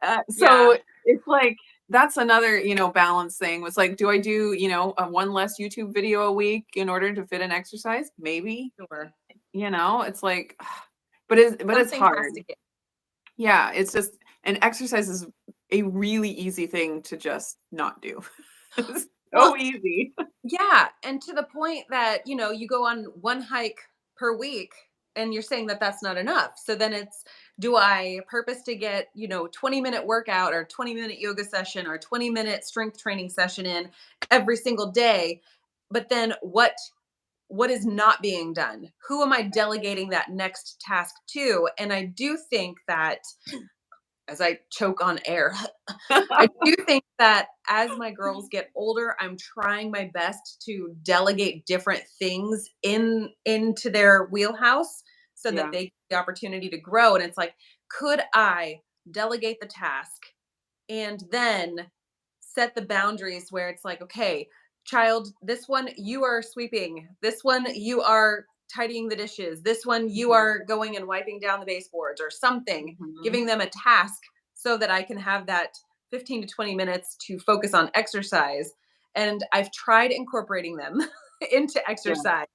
Yeah. So it's like that's another, balance thing. Was like, do I do, a one less YouTube video a week in order to fit in exercise? Maybe, Sure. it's like, but it's Something has hard. to give. Yeah, it's just and exercise is a really easy thing to just not do. It's Well, so easy. yeah, and to the point that, you go on one hike per week and you're saying that that's not enough. So then it's, do I purpose to get, 20-minute workout or 20-minute yoga session or 20-minute strength training session in every single day? But then what is not being done? Who am I delegating that next task to? And I do think that as I choke on air, I do think that as my girls get older, I'm trying my best to delegate different things into their wheelhouse so that Yeah. they get the opportunity to grow. And it's like, could I delegate the task and then set the boundaries where it's like, okay, child, this one you are sweeping, this one you are tidying the dishes, this one you Mhm. are going and wiping down the baseboards or something, Mhm. giving them a task so that I can have that 15 to 20 minutes to focus on exercise. And I've tried incorporating them into Yeah. exercise.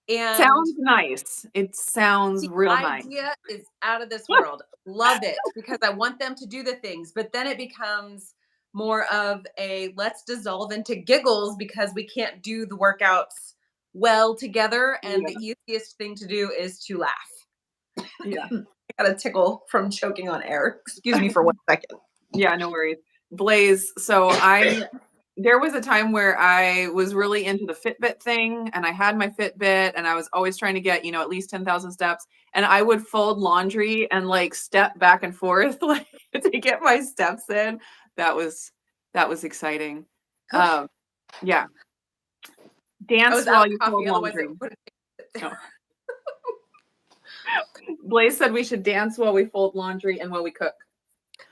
And Sounds nice. It sounds the real nice. idea is out of this world. Love it because I want them to do the things, but then it becomes more of a let's dissolve into giggles because we can't do the workouts well together. And the Yeah. easiest thing to do is to laugh. Yeah. I got a tickle from choking on air. Excuse me for 1 second. Yeah, no worries. Blaze, there was a time where I was really into the Fitbit thing and I had my Fitbit and I was always trying to get, at least 10,000 steps and I would fold laundry and like step back and forth like to get my steps in. That was that was exciting. Okay. Um, yeah. I Dance was out while of you coffee, fold otherwise it laundry. would have. Oh. Blaze said we should dance while we fold laundry and while we cook.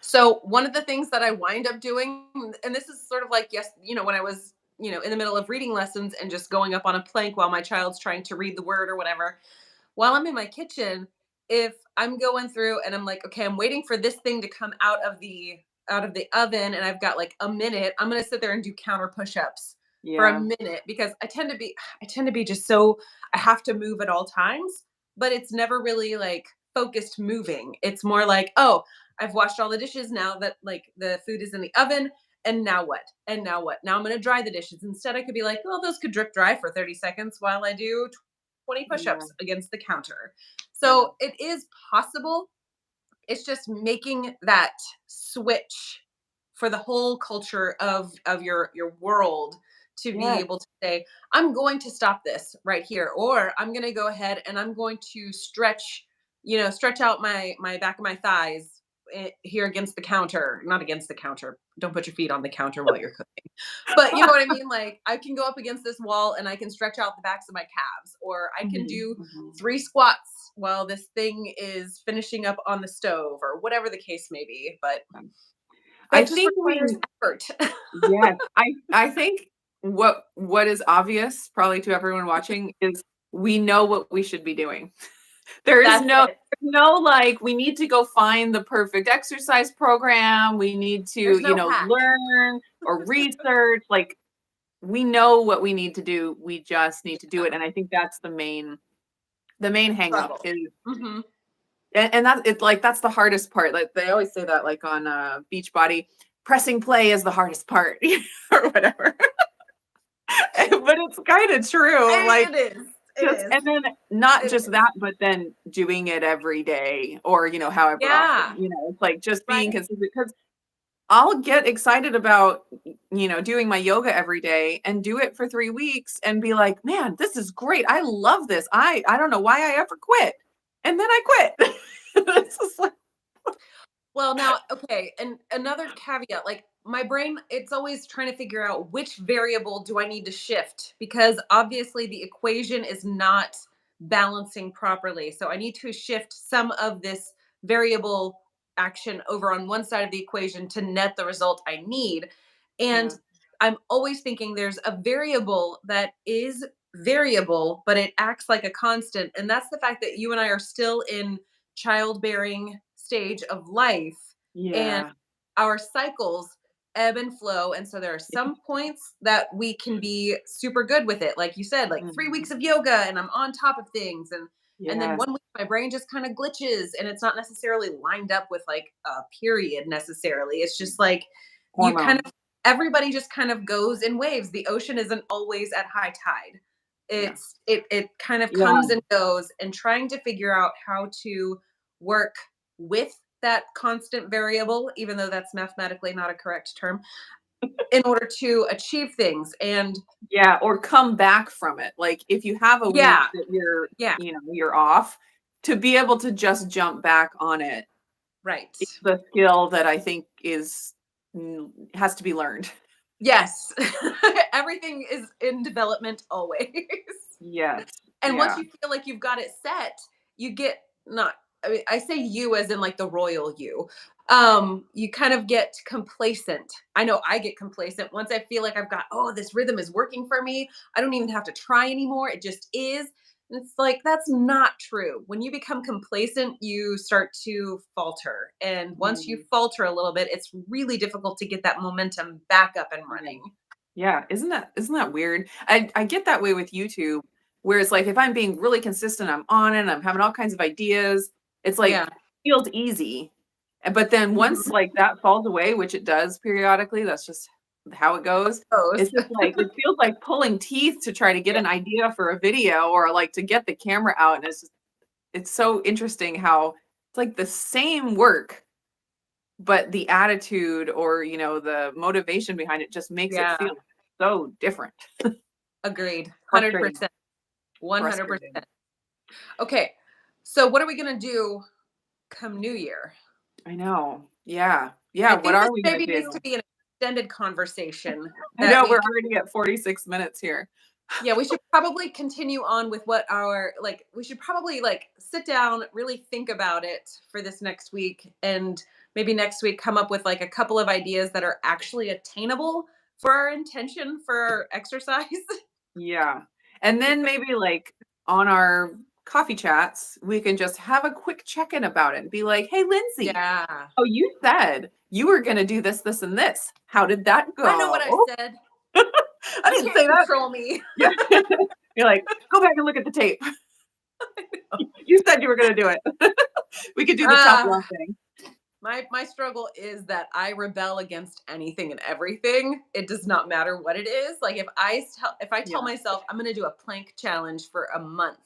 So one of the things that I wind up doing, and this is sort of like, yes, when I was, in the middle of reading lessons and just going up on a plank while my child's trying to read the word or whatever, while I'm in my kitchen, if I'm going through and I'm like, okay, I'm waiting for this thing to come out of the oven and I've got like a minute, I'm going to sit there and do counter push-ups for a Yeah. minute because I tend to be just so I have to move at all times, but it's never really like focused moving. It's more like, oh, I've washed all the dishes now that like the food is in the oven. And now what? And now what? Now I'm going to dry the dishes. Instead, I could be like, well, those could drip dry for 30 seconds while I do 20 Yeah. push-ups against the counter. Yeah. So it is possible. It's just making that switch for the whole culture of your world to be Yes. able to say, I'm going to stop this right here, or I'm going to go ahead and I'm going to stretch out my back of my thighs here against the counter, not against the counter. Don't put your feet on the counter while you're cooking. But you know what I mean? Like I can go up against this wall and I can stretch out the backs of my calves, or I can Mhm, do mhm. 3 squats while this thing is finishing up on the stove, or whatever the case may be. But I that just think requires effort. yes, I think what is obvious probably to everyone watching is we know what we should be doing. There is That's no it. there's no like we need to go find the perfect exercise program. We need to, There's no hack. learn or research. Like we know what we need to do. We just need to do it. And I think that's the main hang up Struggle. is Hmm. and that it's like that's the hardest part. Like they always say that like on Beachbody, pressing play is the hardest part or whatever. But it's kind of true. Like It is. It just is. and then not It just is. that, but then doing it every day or however often. Yeah. It's like just being Right. consistent because I'll get excited about doing my yoga every day and do it for 3 weeks and be like, man, this is great. I love this. I don't know why I ever quit. And then I quit. It's just like, Well, now, okay, and another caveat, like my brain, it's always trying to figure out which variable do I need to shift because obviously the equation is not balancing properly. So I need to shift some of this variable action over on one side of the equation to net the result I need. And yeah, I'm always thinking there's a variable that is variable, but it acts like a constant. And that's the fact that you and I are still in childbearing stage of life and yeah. our cycles ebb and flow, and so there are some points that we can be super good with it, like you said, like 3 weeks Mhm. of yoga and I'm on top of things, and then Yes. 1 week my brain just kind of glitches and it's not necessarily lined up with like a period necessarily. It's just like you kind Hormone. of everybody just kind of goes in waves. The ocean isn't always at high tide. Yeah. It kind of Yeah. comes and goes, and trying to figure out how to work with that constant variable, even though that's mathematically not a correct term, in order to achieve things. And Yeah, or come back from it. Like if you have a week yeah, that you're, yeah, you're off, to be able to just jump back on it Right. It's the skill that I think has to be learned. Yes. Everything is in development always. Yes. And once Yeah. you feel like you've got it set, you get not I mean, I say you as in like the royal you. You kind of get complacent. I know I get complacent once I feel like I've got, oh, this rhythm is working for me. I don't even have to try anymore. It just is. And it's like that's not true. When you become complacent, you start to falter. And once you Mhm. falter a little bit, it's really difficult to get that momentum back up and Yeah. running. Yeah, isn't that weird? I get that way with YouTube, where it's like if I'm being really consistent, I'm on it, I'm having all kinds of ideas. It's like Yeah. feels easy. But then once Mhm. like that falls away, which it does periodically, that's just how it goes. It's Those. just like it feels like pulling teeth to try to get Yeah. an idea for a video or like to get the camera out. And it's so interesting how it's like the same work, but the attitude or the motivation behind it just makes it Yeah. feel so different. Agreed. Frustrating. 100%. Frustrating. 100%. Okay. So what are we going to do come New Year? I know. Yeah. I Yeah, what think this are we gonna maybe needs do? to be an extended conversation I that know we're we already at 46 minutes here. yeah, we should probably continue on with what our like we should probably like sit down, really think about it for this next week and maybe next week come up with like a couple of ideas that are actually attainable for our intention for our exercise. Yeah. And then maybe like on our coffee chats, we can just have a quick check-in about it and be like, "Hey, Lindsay, Yeah. oh, you said you were gonna do this, this, and this. How did that I know what I go?" said. I You didn't can't say that. control me. Yeah. You're like, "Go back and look at the tape. You said you were gonna do it." We could do the tough Ah, love thing. my struggle is that I rebel against anything and everything. It does not matter what it is. Like if I tell Yeah. myself I'm going to do a plank challenge for a month,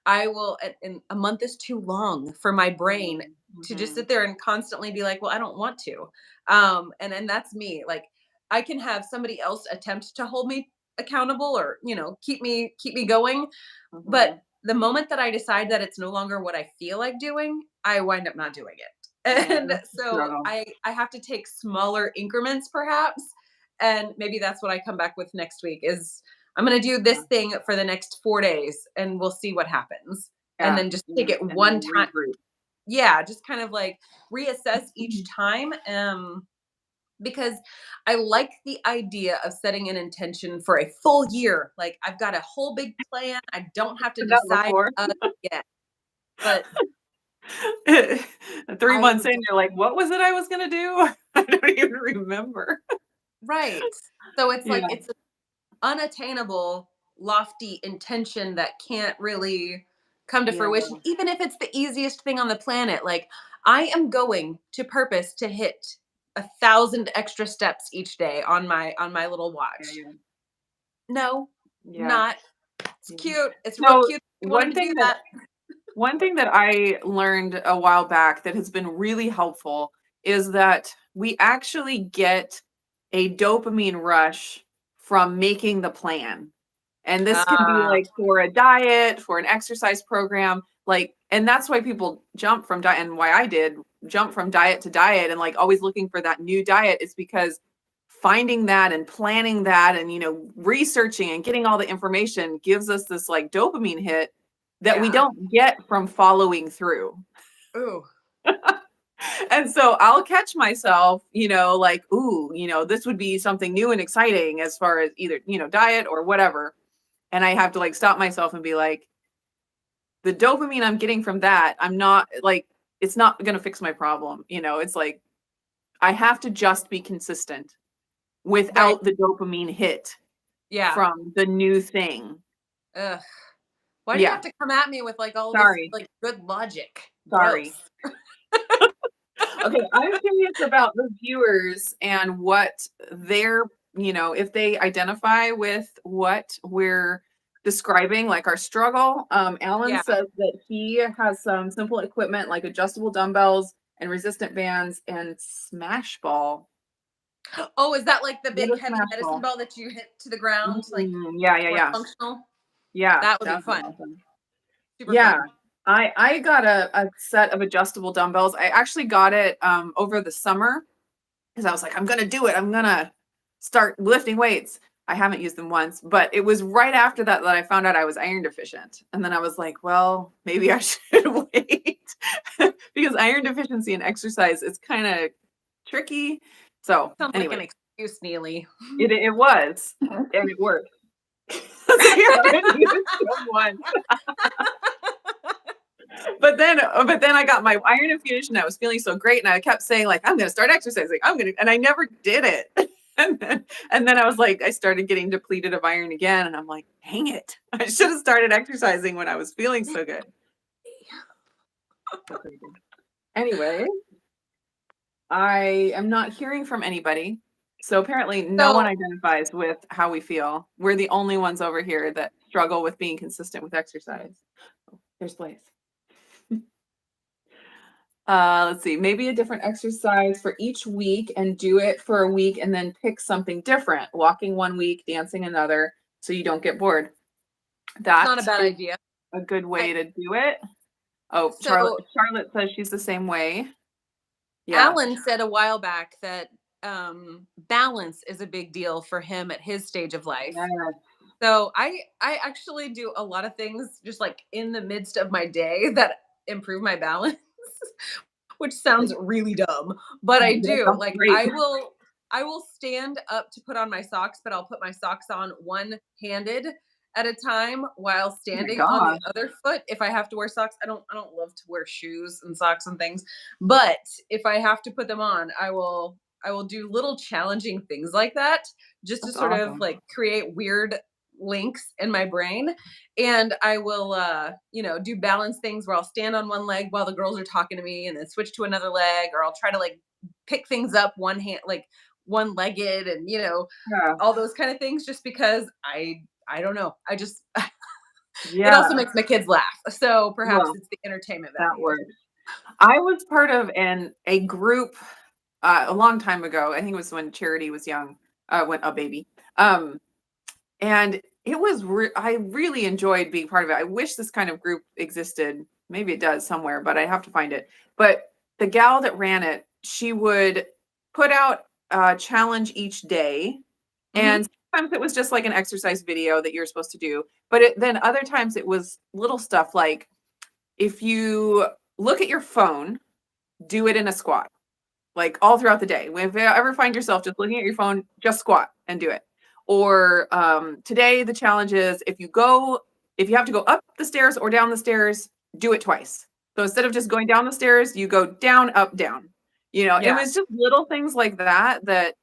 I will and a month is too long for my brain Mhm, to just mhm. sit there and constantly be like, "Well, I don't want to." And that's me. Like I can have somebody else attempt to hold me accountable or, keep me going, but Mhm. the moment that I decide that it's no longer what I feel like doing, I wind up not doing it. Yeah, And that's the so struggle. I have to take smaller increments perhaps. And maybe that's what I come back with next week is I'm going to do Yeah, this thing for the next 4 days and we'll see what happens. And yeah, then just take yeah, it and one then time. regroup. Yeah, just kind of like reassess each Mhm. time. Because I like the idea of setting an intention for a full year. Like I've got a whole big plan. I don't have to Done that decide before. again. But 3 I months would in, you're like, "What was it I was gonna do?" I don't even remember. right. So it's like Yeah, it's an unattainable, lofty intention that can't really come to yeah, fruition, even if it's the easiest thing on the planet. Like I am going to purpose to hit 1,000 extra steps each day on my little yeah, watch. yeah, No, yeah, not. It's yeah. cute. It's real So, cute. You wanted one to do thing that that. one thing that I learned a while back that has been really helpful is that we actually get a dopamine rush from making the plan. And this can be Ah, like for a diet, for an exercise program, like, and that's why people jump from diet and why I did jump from diet to diet and like always looking for that new diet is because finding that and planning that and researching and getting all the information gives us this like dopamine hit that we yeah. don't get from following through. Ooh, And so I'll catch myself, like, ooh, this would be something new and exciting as far as either, diet or whatever. And I have to like stop myself and be like, the dopamine I'm getting from that, I'm not like, it's not going to fix my problem. It's like, I have to just be consistent very. without the dopamine hit Yeah. from the new thing. Ugh. Why do you have Yeah. to come at me with like all this Sorry. like good logic? Sorry. Gross. Okay. I'm curious about the viewers and what their, if they identify with what we're describing, like our struggle. Alan Yeah. says that he has some simple equipment like adjustable dumbbells and resistant bands and smash ball. Oh, is that like the What big a heavy smash medicine ball. ball that you hit to the ground, like Yeah, yeah, more yeah. functional? Yeah, That would that be would be fun. awesome. Super Yeah. fun. I got a set of adjustable dumbbells. I actually got it over the summer because I was like, I'm gonna do it. I'm gonna start lifting weights. I haven't used them once, but it was right after that that I found out I was iron deficient. And then I was like, well, maybe I should wait because iron deficiency and exercise is kind of tricky. So Sounds like an anyway, excuse, Neely. it was, and it worked. So I haven't used them once. But then I got my iron infusion. I was feeling so great, and I kept saying like, I'm gonna start exercising. And I never did it. And then I was like, I started getting depleted of iron again, and I'm like, dang it, I should have started exercising when I was feeling so good. Anyway, I am not hearing from anybody. So apparently no one So identifies with how we feel. We're the only ones over here that struggle with being consistent with exercise. There's Blaze. Let's see, maybe a different exercise for each week and do it for a week and then pick something different. Walking one week, dancing another, so you don't get bored. not a That bad is idea. a good way I, to do it. Oh, Charlotte so Charlotte says she's the same way. Yeah. Alan said a while back that balance is a big deal for him at his stage of life. Yeah. So I actually do a lot of things just like in the midst of my day that improve my balance, which sounds really dumb, but I That do. sounds Like great. I will stand up to put on my socks, but I'll put my socks on one-handed at a time while Oh my standing on the gosh. other foot if I have to wear socks. I don't love to wear shoes and socks and things, but if I have to put them on, I will do little challenging things like that just to That's sort of awesome. like create weird links in my brain. And I will do balance things where I'll stand on one leg while the girls are talking to me and then switch to another leg, or I'll try to like pick things up one hand, like one legged, and Yeah. all those kind of things, just because I don't know, I just it Yeah. also makes my kids laugh, so perhaps Well, it's the entertainment that value. works. I was part of a group a long time ago. I think it was when Charity was young, when a baby. Um, and it was I really enjoyed being part of it. I wish this kind of group existed. Maybe it does somewhere, but I have to find it. But the gal that ran it, she would put out a challenge each day, Hmm. and sometimes it was just like an exercise video that you're supposed to do. But then other times it was little stuff like if you look at your phone, do it in a squat, like all throughout the day. If you ever find yourself just looking at your phone, just squat and do it. Or today the challenge is if you have to go up the stairs or down the stairs, do it twice. So instead of just going down the stairs, you go down, up, down. It Yeah, was just little things like that that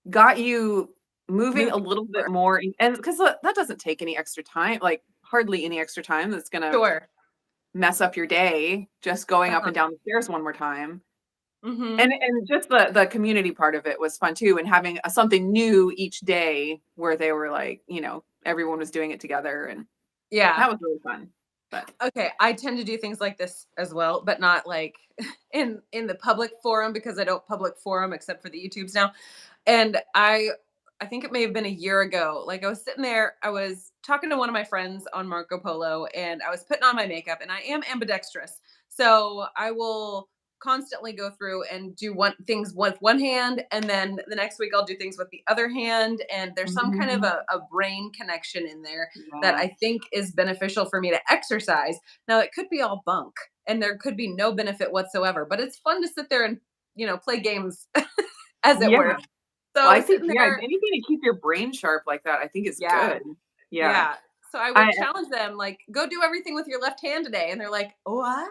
got you moving a moving little bit forward. more. And because that doesn't take any extra time, like hardly any extra time that's going to Sure. mess up your day, just going up Uh-huh. and down the stairs one more time. Hmm. And just the community part of it was fun too, and having something new each day where they were like, everyone was doing it together, and Yeah. that was really fun. But Okay, I tend to do things like this as well, but not like in the public forum, because I don't public forum except for the YouTubes now. And I think it may have been a year ago. Like I was sitting there, I was talking to one of my friends on Marco Polo, and I was putting on my makeup, and I am ambidextrous. So I will constantly go through and do one things with one hand, and then the next week I'll do things with the other hand. And there's some kind of mhm, a brain connection in there that yeah, I think is beneficial for me to exercise. Now it could be all bunk and there could be no benefit whatsoever, but it's fun to sit there and play games as it yeah. were. Well, So I think sitting there, anything to keep your brain sharp like that, I think is yeah, good. Yeah, yeah. So I I would challenge them, like, go do everything with your left hand today. And they're like, what?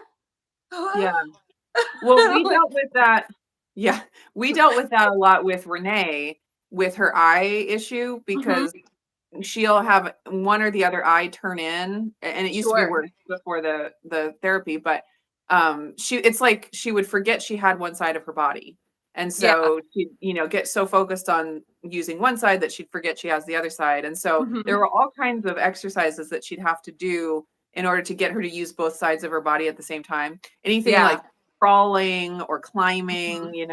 yeah. What? Well, I'm we like, dealt with that. Yeah, we dealt with that a lot with Renee with her eye issue hmm, because she'll have one or the other eye turn in, and it used to be sure. worse before the therapy, but it's like she would forget she had one side of her body, and Yeah. so she'd get so focused on using one side that she'd forget she has the other side. And so there Hmm. were all kinds of exercises that she'd have to do in order to get her to use both sides of her body at the same time, anything Yeah. like crawling or Hmm. climbing.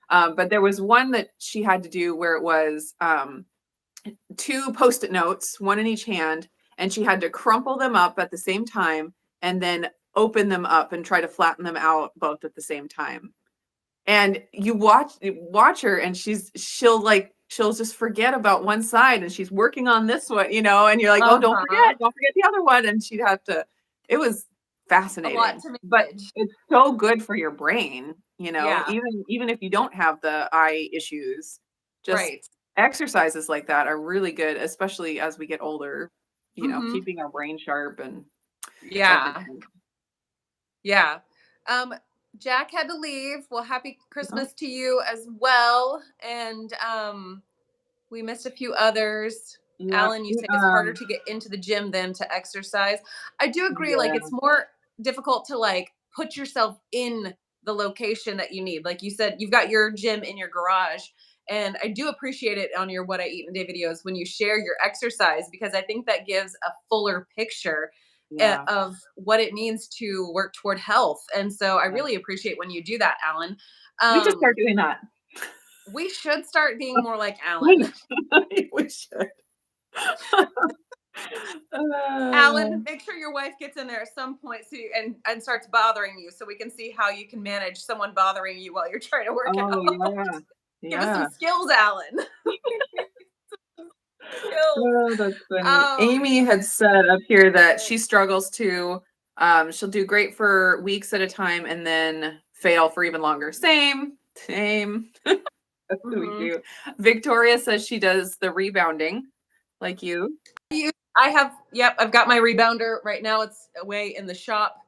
But there was one that she had to do where it was two post-it notes, one in each hand, and she had to crumple them up at the same time and then open them up and try to flatten them out both at the same time. And you watch her, and she'll just forget about one side, and she's working on this one, and you're like, oh, Uh-huh. don't forget the other one. And she'd have to. It was A lot fascinating, to but manage. it's so good for your brain, Yeah, even if you don't have the eye issues, just right. exercises like that are really good, especially as we get older, Mhm. keeping our brain sharp and Yeah. everything. Yeah. Um, Jack had to leave. Well, happy Oh, Christmas to you as well. And we missed a few others. yeah. Alan, you say it's harder to get into the gym than to exercise. I do agree, like Yeah. it's more difficult to like put yourself in the location that you need. Like you said, you've got your gym in your garage. And I do appreciate it on your What I Eat in a Day videos when you share your exercise because I think that gives a fuller picture Yeah. of what it means to work toward health. And so I Yeah. really appreciate when you do that, Alan. We should start Um, doing that. we should start being more like Alan. We we should. Alan, Uh, make sure your wife gets in there at some point and starts bothering you so we can see how you can manage someone bothering you while you're trying to work oh, out. yeah. Give us some Yeah. skills, Alan. Skills. Oh, that's funny. Um, Amy had said up here that she struggles to, she'll do great for weeks at a time and then fail for even longer. Same, same. That's what we mhm. do. Victoria says she does the rebounding like you. I have, yep, I've got my rebounder right now. It's away in the shop.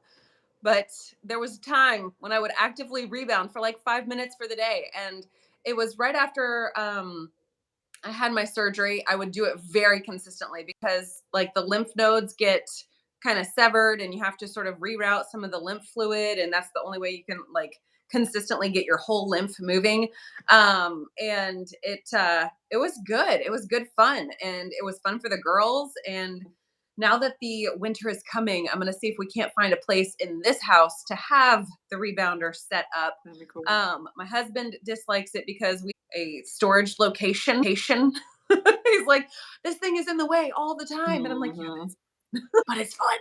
But there was a time when I would actively rebound for like 5 minutes for the day. And it was right after I had my surgery. I would do it very consistently because like the lymph nodes get kind of severed and you have to sort of reroute some of the lymph fluid. And that's the only way you can like consistently get your whole lymph moving. And it was good. It was good fun. And it was fun for the girls. And now that the winter is coming, I'm going to see if we can't find a place in this house to have the rebounder set up. That'd be cool. My husband dislikes it because we a storage location. He's like, this thing is in the way all the time, and I'm like, yeah, Mhm. but it's fun.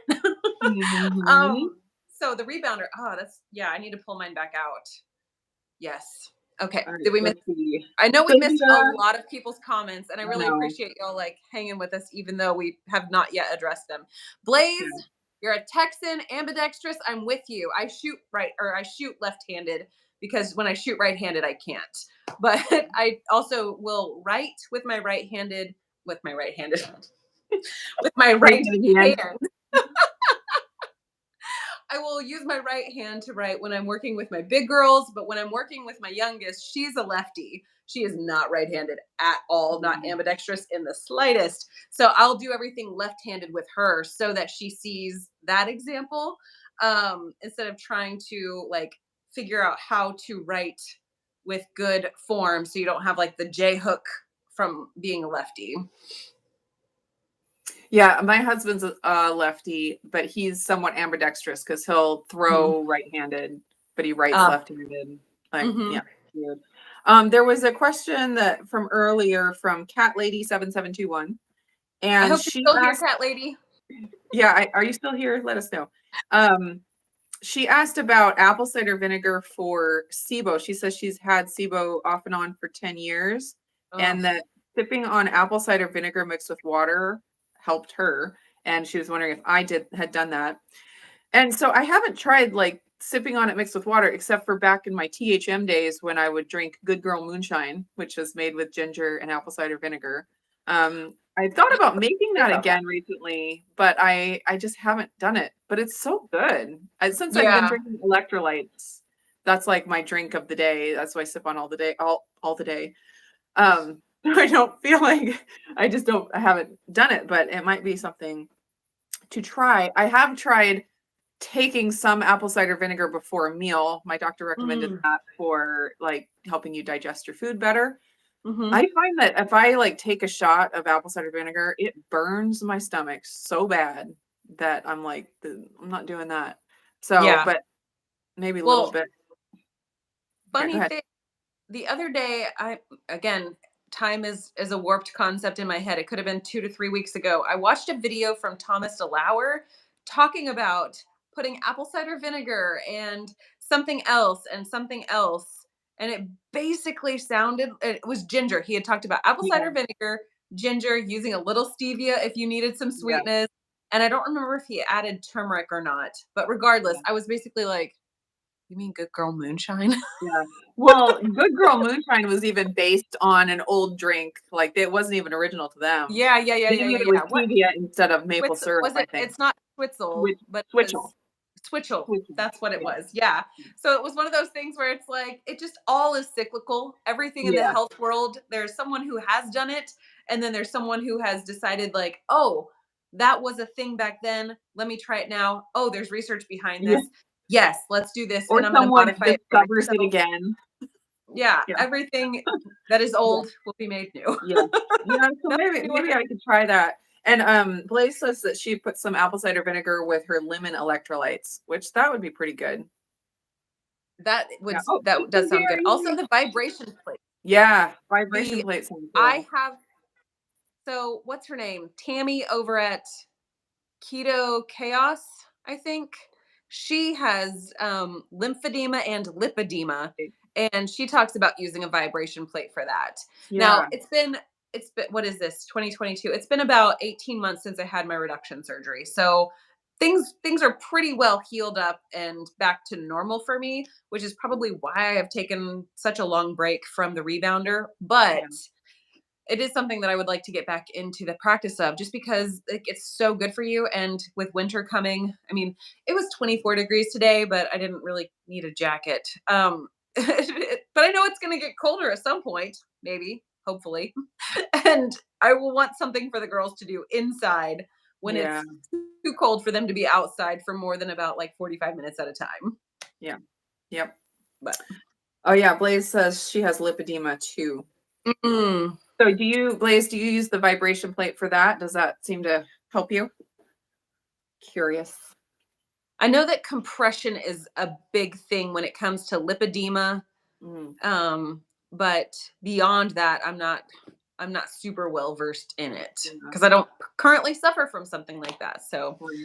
Mhm. So the rebounder, oh, that's yeah, I need to pull mine back out. Yes. Okay. All right, Did we miss? let's see. I know we missed a Cynthia, lot of people's comments, and I I really know. appreciate y'all like hanging with us, even though we have not yet addressed them. Blaze, Yeah. you're a Texan, ambidextrous. I'm with you. I shoot right or I shoot left-handed because when I shoot right-handed, I can't. But I also will write with my right-handed, with my Right right hand in hand. hand. I will use my right hand to write when I'm working with my big girls, but when I'm working with my youngest, she's a lefty. She is not right-handed at all, not Mhm. ambidextrous in the slightest. So I'll do everything left-handed with her so that she sees that example instead of trying to like figure out how to write with good form so you don't have like the J hook from being a lefty. Yeah, my husband's a lefty, but he's somewhat ambidextrous because he'll Mhm. throw right-handed, but he writes Uh, left-handed. Like, yeah, mhm. weird. There was a question that from earlier from Cat Lady 7721, I and hope you're she still here, asked, cat lady. yeah, are you still here? Let us know. Um, she asked about apple cider vinegar for SIBO. She says she's had SIBO off and on for 10 years, Oh, and that sipping on apple cider vinegar mixed with water helped her. And she was wondering if I had done that. And so I haven't tried like sipping on it mixed with water, except for back in my THM days when I would drink Good Girl Moonshine, which is made with ginger and apple cider vinegar. I thought about making sorry that about that. again recently, but I just haven't done it. But it's so good. Since I've been Yeah. drinking electrolytes, that's like my drink of the day. That's what I sip on all the day, all the day. I don't feel like I haven't done it, but it might be something to try. I have tried taking some apple cider vinegar before a meal. My doctor recommended Mm, that for like helping you digest your food better. mhm. I find that if I like take a shot of apple cider vinegar, it burns my stomach so bad that I'm like, I'm not doing that. So, Yeah. but maybe a little Well, bit. Okay, go funny ahead. thing, the other day, I again, time is a warped concept in my head. It could have been 2 to 3 weeks ago. I watched a video from Thomas DeLauer talking about putting apple cider vinegar and something else and something else. And it basically sounded, it was ginger. He had talked about apple Yeah. cider vinegar, ginger, using a little stevia if you needed some Yeah. sweetness. And I don't remember if he added turmeric or not. But regardless, Yeah. I was basically like, you mean good girl moonshine? Yeah. Well, Good Girl Moonshine was even based on an old drink. Like it wasn't even original to them. Yeah, yeah, yeah, They yeah, made yeah, it with yeah. What stevia instead of maple Twitz syrup, was I it? think. It's not Twitzel, Switch but it Switchel. was Twitchell. Switchel. That's what it Yeah. was. Yeah. So it was one of those things where it's like it just all is cyclical. Everything in the Yeah. health world, there's someone who has done it, and then there's someone who has decided like, oh, that was a thing back then. Let me try it now. Oh, there's research behind Yeah. this. Yes, let's do this, Or and I'm going to someone modify it for discovers it myself. again. Yeah, Yeah. everything that is Yeah. old will be made new. Yeah. Yeah, so Nothing maybe new maybe I could try that. And Blaze says that she put some apple cider vinegar with her lemon electrolytes, which that would be pretty good. that would Yeah. Oh, that thank you, does sound good. Also, Gary. the vibration plate. Yeah, vibration The plate sounds I cool. have so what's her name? Tammy over at Keto Chaos, I think. She has lymphedema and lipedema, and she talks about using a vibration plate for that. Now, Yeah. it's been what is this? 2022. It's been about 18 months since I had my reduction surgery. So things are pretty well healed up and back to normal for me, which is probably why I have taken such a long break from the rebounder. But Yeah. it is something that I would like to get back into the practice of just because it's so good for you. And with winter coming, I mean, it was 24 degrees today, but I didn't really need a jacket. But I know it's going to get colder at some point, maybe, hopefully. And I will want something for the girls to do inside when Yeah. it's too cold for them to be outside for more than about like 45 minutes at a time. Yeah. Yep. But Oh yeah, Blaze says she has lipedema too. mm, So Blaze, do you use the vibration plate for that? Does that seem to help you? Curious. I know that compression is a big thing when it comes to lipedema. Mm. Um, but beyond that, I'm not super well versed in it Yeah. because I don't currently suffer from something like that. So Right.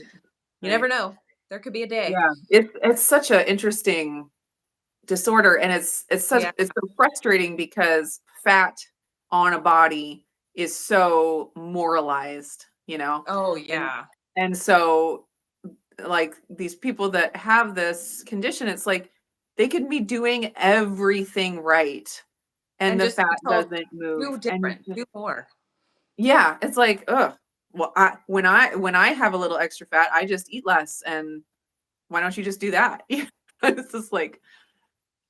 you never Right. know. There could be a day. Yeah. It's such an interesting disorder, and Yeah. it's so frustrating because fat on a body is so moralized, you know? Oh And yeah. and so like these people that have this condition, it's like they could be doing everything right and And the just be fat told, doesn't move. do And different, do more. yeah, it's like, ugh. Well, when I have a little extra fat, I just eat less. And why don't you just do that? It's just like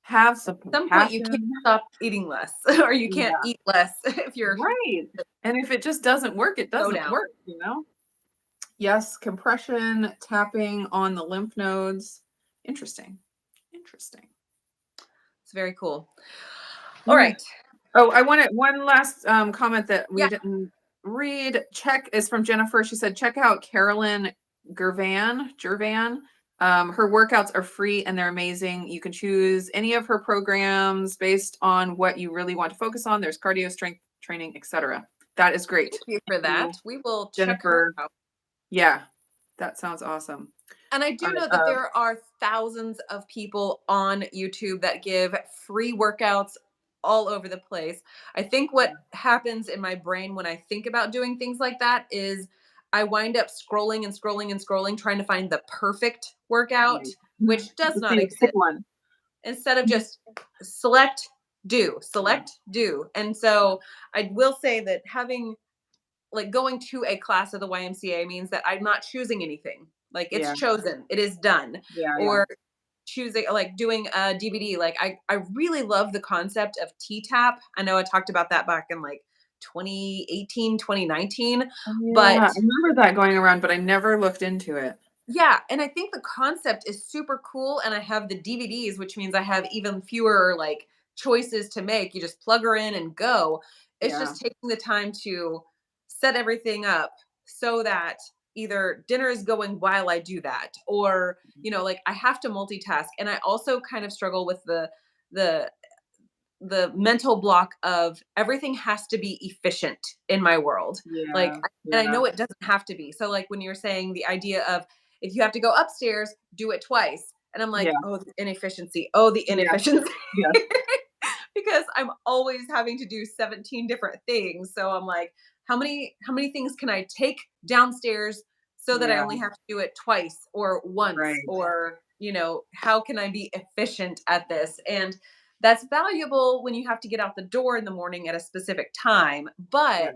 have some At some point, you can't compassion. stop eating less, or you can't Yeah, eat less if you're right. And if it just doesn't work, it go doesn't down. work, you know? Yes, compression, tapping on the lymph nodes. Interesting. Interesting. It's very cool. All Yeah. right. Oh, I wanted one last comment that we Yeah. didn't read. Check is from Jennifer. She said, check out Carolyn Gervan. Her workouts are free and they're amazing. You can choose any of her programs based on what you really want to focus on. There's cardio, strength training, etc. That is great. Thank you for Thank you, that. We will check her Jennifer. out. Yeah, that sounds awesome. And I All do right. know that there are thousands of people on YouTube that give free workouts all over the place. I think what happens in my brain when I think about doing things like that is I wind up scrolling and scrolling and scrolling, trying to find the perfect workout, Right. which does So not you pick exist, one. instead of just select, do, select, do. And so I will say that having like going to a class of the YMCA means that I'm not choosing anything. Like it's Yeah. chosen, it is done. Yeah. Yeah. Or choosing like doing a DVD. Like I really love the concept of T-tap. I know I talked about that back in like 2018, 2019, Oh, yeah. but I remember that going around, but I never looked into it. yeah, and I think the concept is super cool, and I have the DVDs, which means I have even fewer like choices to make. You just plug her in and go. It's Yeah. just taking the time to set everything up so that either dinner is going while I do that, or like I have to multitask, and I also kind of struggle with the the mental block of everything has to be efficient in my world. Like, Yeah. and I Yeah. know it doesn't have to be. So, like, when you're saying the idea of if you have to go upstairs, do it twice. And I'm like, Yeah. oh, the inefficiency. Oh, the Yes. inefficiency. Yes. Because I'm always having to do 17 different things. So I'm like, how many things can I take downstairs so that I Yeah. only have to do it twice or once, Right. or how can I be efficient at this? And that's valuable when you have to get out the door in the morning at a specific time, Yeah. but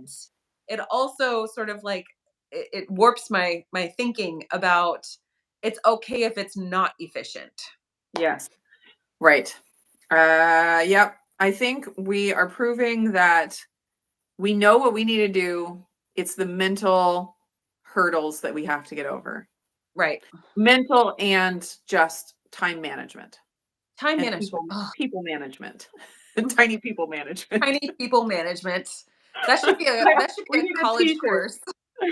it also sort of like it warps my thinking about it's okay if it's not efficient. Yes. Right. Yep. I think we are proving that we know what we need to do. It's the mental hurdles that we have to get over. Right. Mental and just time management Time and management. people management. Tiny people management. Tiny people management. That should be a Yeah, that should be we a need a college t-shirt. course.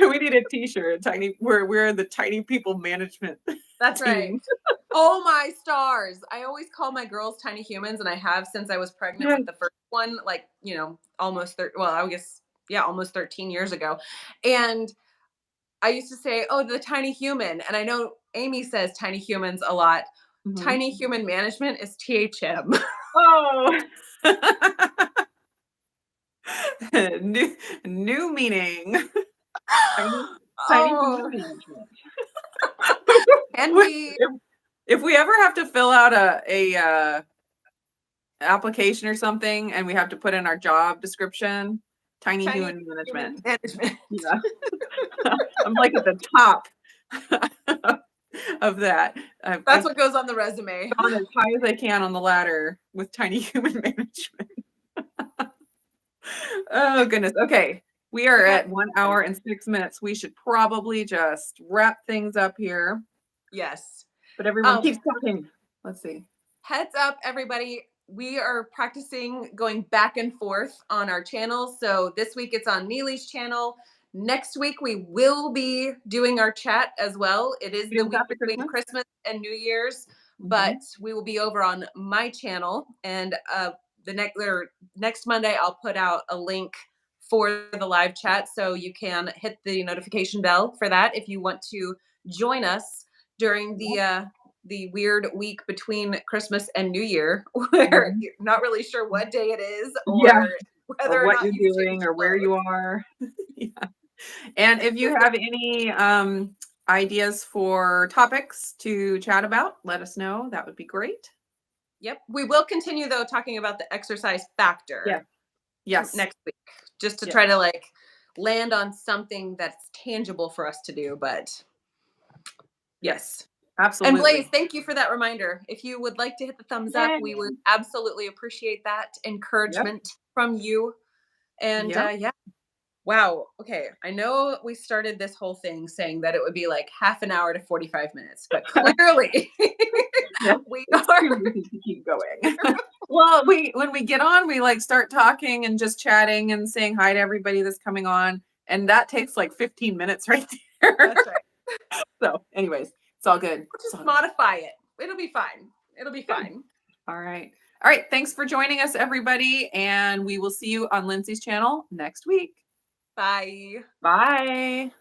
We need a t-shirt. Tiny we're the tiny people management That's right. team. Oh my stars. I always call my girls tiny humans, and I have since I was pregnant Yes. with the first one, like, almost well, I guess, yeah, almost 13 years ago. And I used to say, "Oh, the tiny human." And I know Amy says tiny humans a lot. Mhm. Tiny human management is THM. Oh. new new meaning. Tiny tiny human Oh, management. can we? if, if we ever have to fill out a application or something and we have to put in our job description, tiny Tiny human human management. management. Yeah. I'm like at the top of that. That's I've what goes on the resume. gone as high as I can on the ladder with tiny human management. Oh goodness. Okay. We are Okay. at 1 hour and 6 minutes. We should probably just wrap things up here. Yes. But everyone Um, keeps talking. Let's see. Heads up, everybody. We are practicing going back and forth on our channels. So this week it's on Neely's channel. Next week we will be doing our chat as well. It is It the is week after between Christmas. Christmas and New Year's, but Mhm. we will be over on my channel. And next Monday I'll put out a link for the live chat, so you can hit the notification bell for that if you want to join us during Yep. the weird week between Christmas and New Year, where Mhm. you're not really sure what day it is Yeah. or Or whether or what not you're you've doing changed or where clothes. you are. Yeah. And if you have any ideas for topics to chat about, let us know. That would be great. Yep. We will continue though talking about the exercise factor Yes. Yes. next week, just to Yes. try to like land on something that's tangible for us to do. But Yes. yes. And Blaze, Absolutely. thank you for that reminder. If you would like to hit the thumbs up, we Yay. would absolutely appreciate that Yep. encouragement from you. And Yep. yeah, wow. Okay. I know we started this whole thing saying that it would be like half an hour to 45 minutes, but clearly Yeah. we It's are. too easy to keep going. Well, we when we get on, we like start talking and just chatting and saying hi to everybody that's coming on. And that takes like 15 minutes right there. That's right. So, anyways, it's all good. We'll It's just all good. modify it. It'll be fine. It'll be Good. fine. All right. All right. Thanks for joining us, everybody. And we will see you on Lindsay's channel next week. Bye. Bye.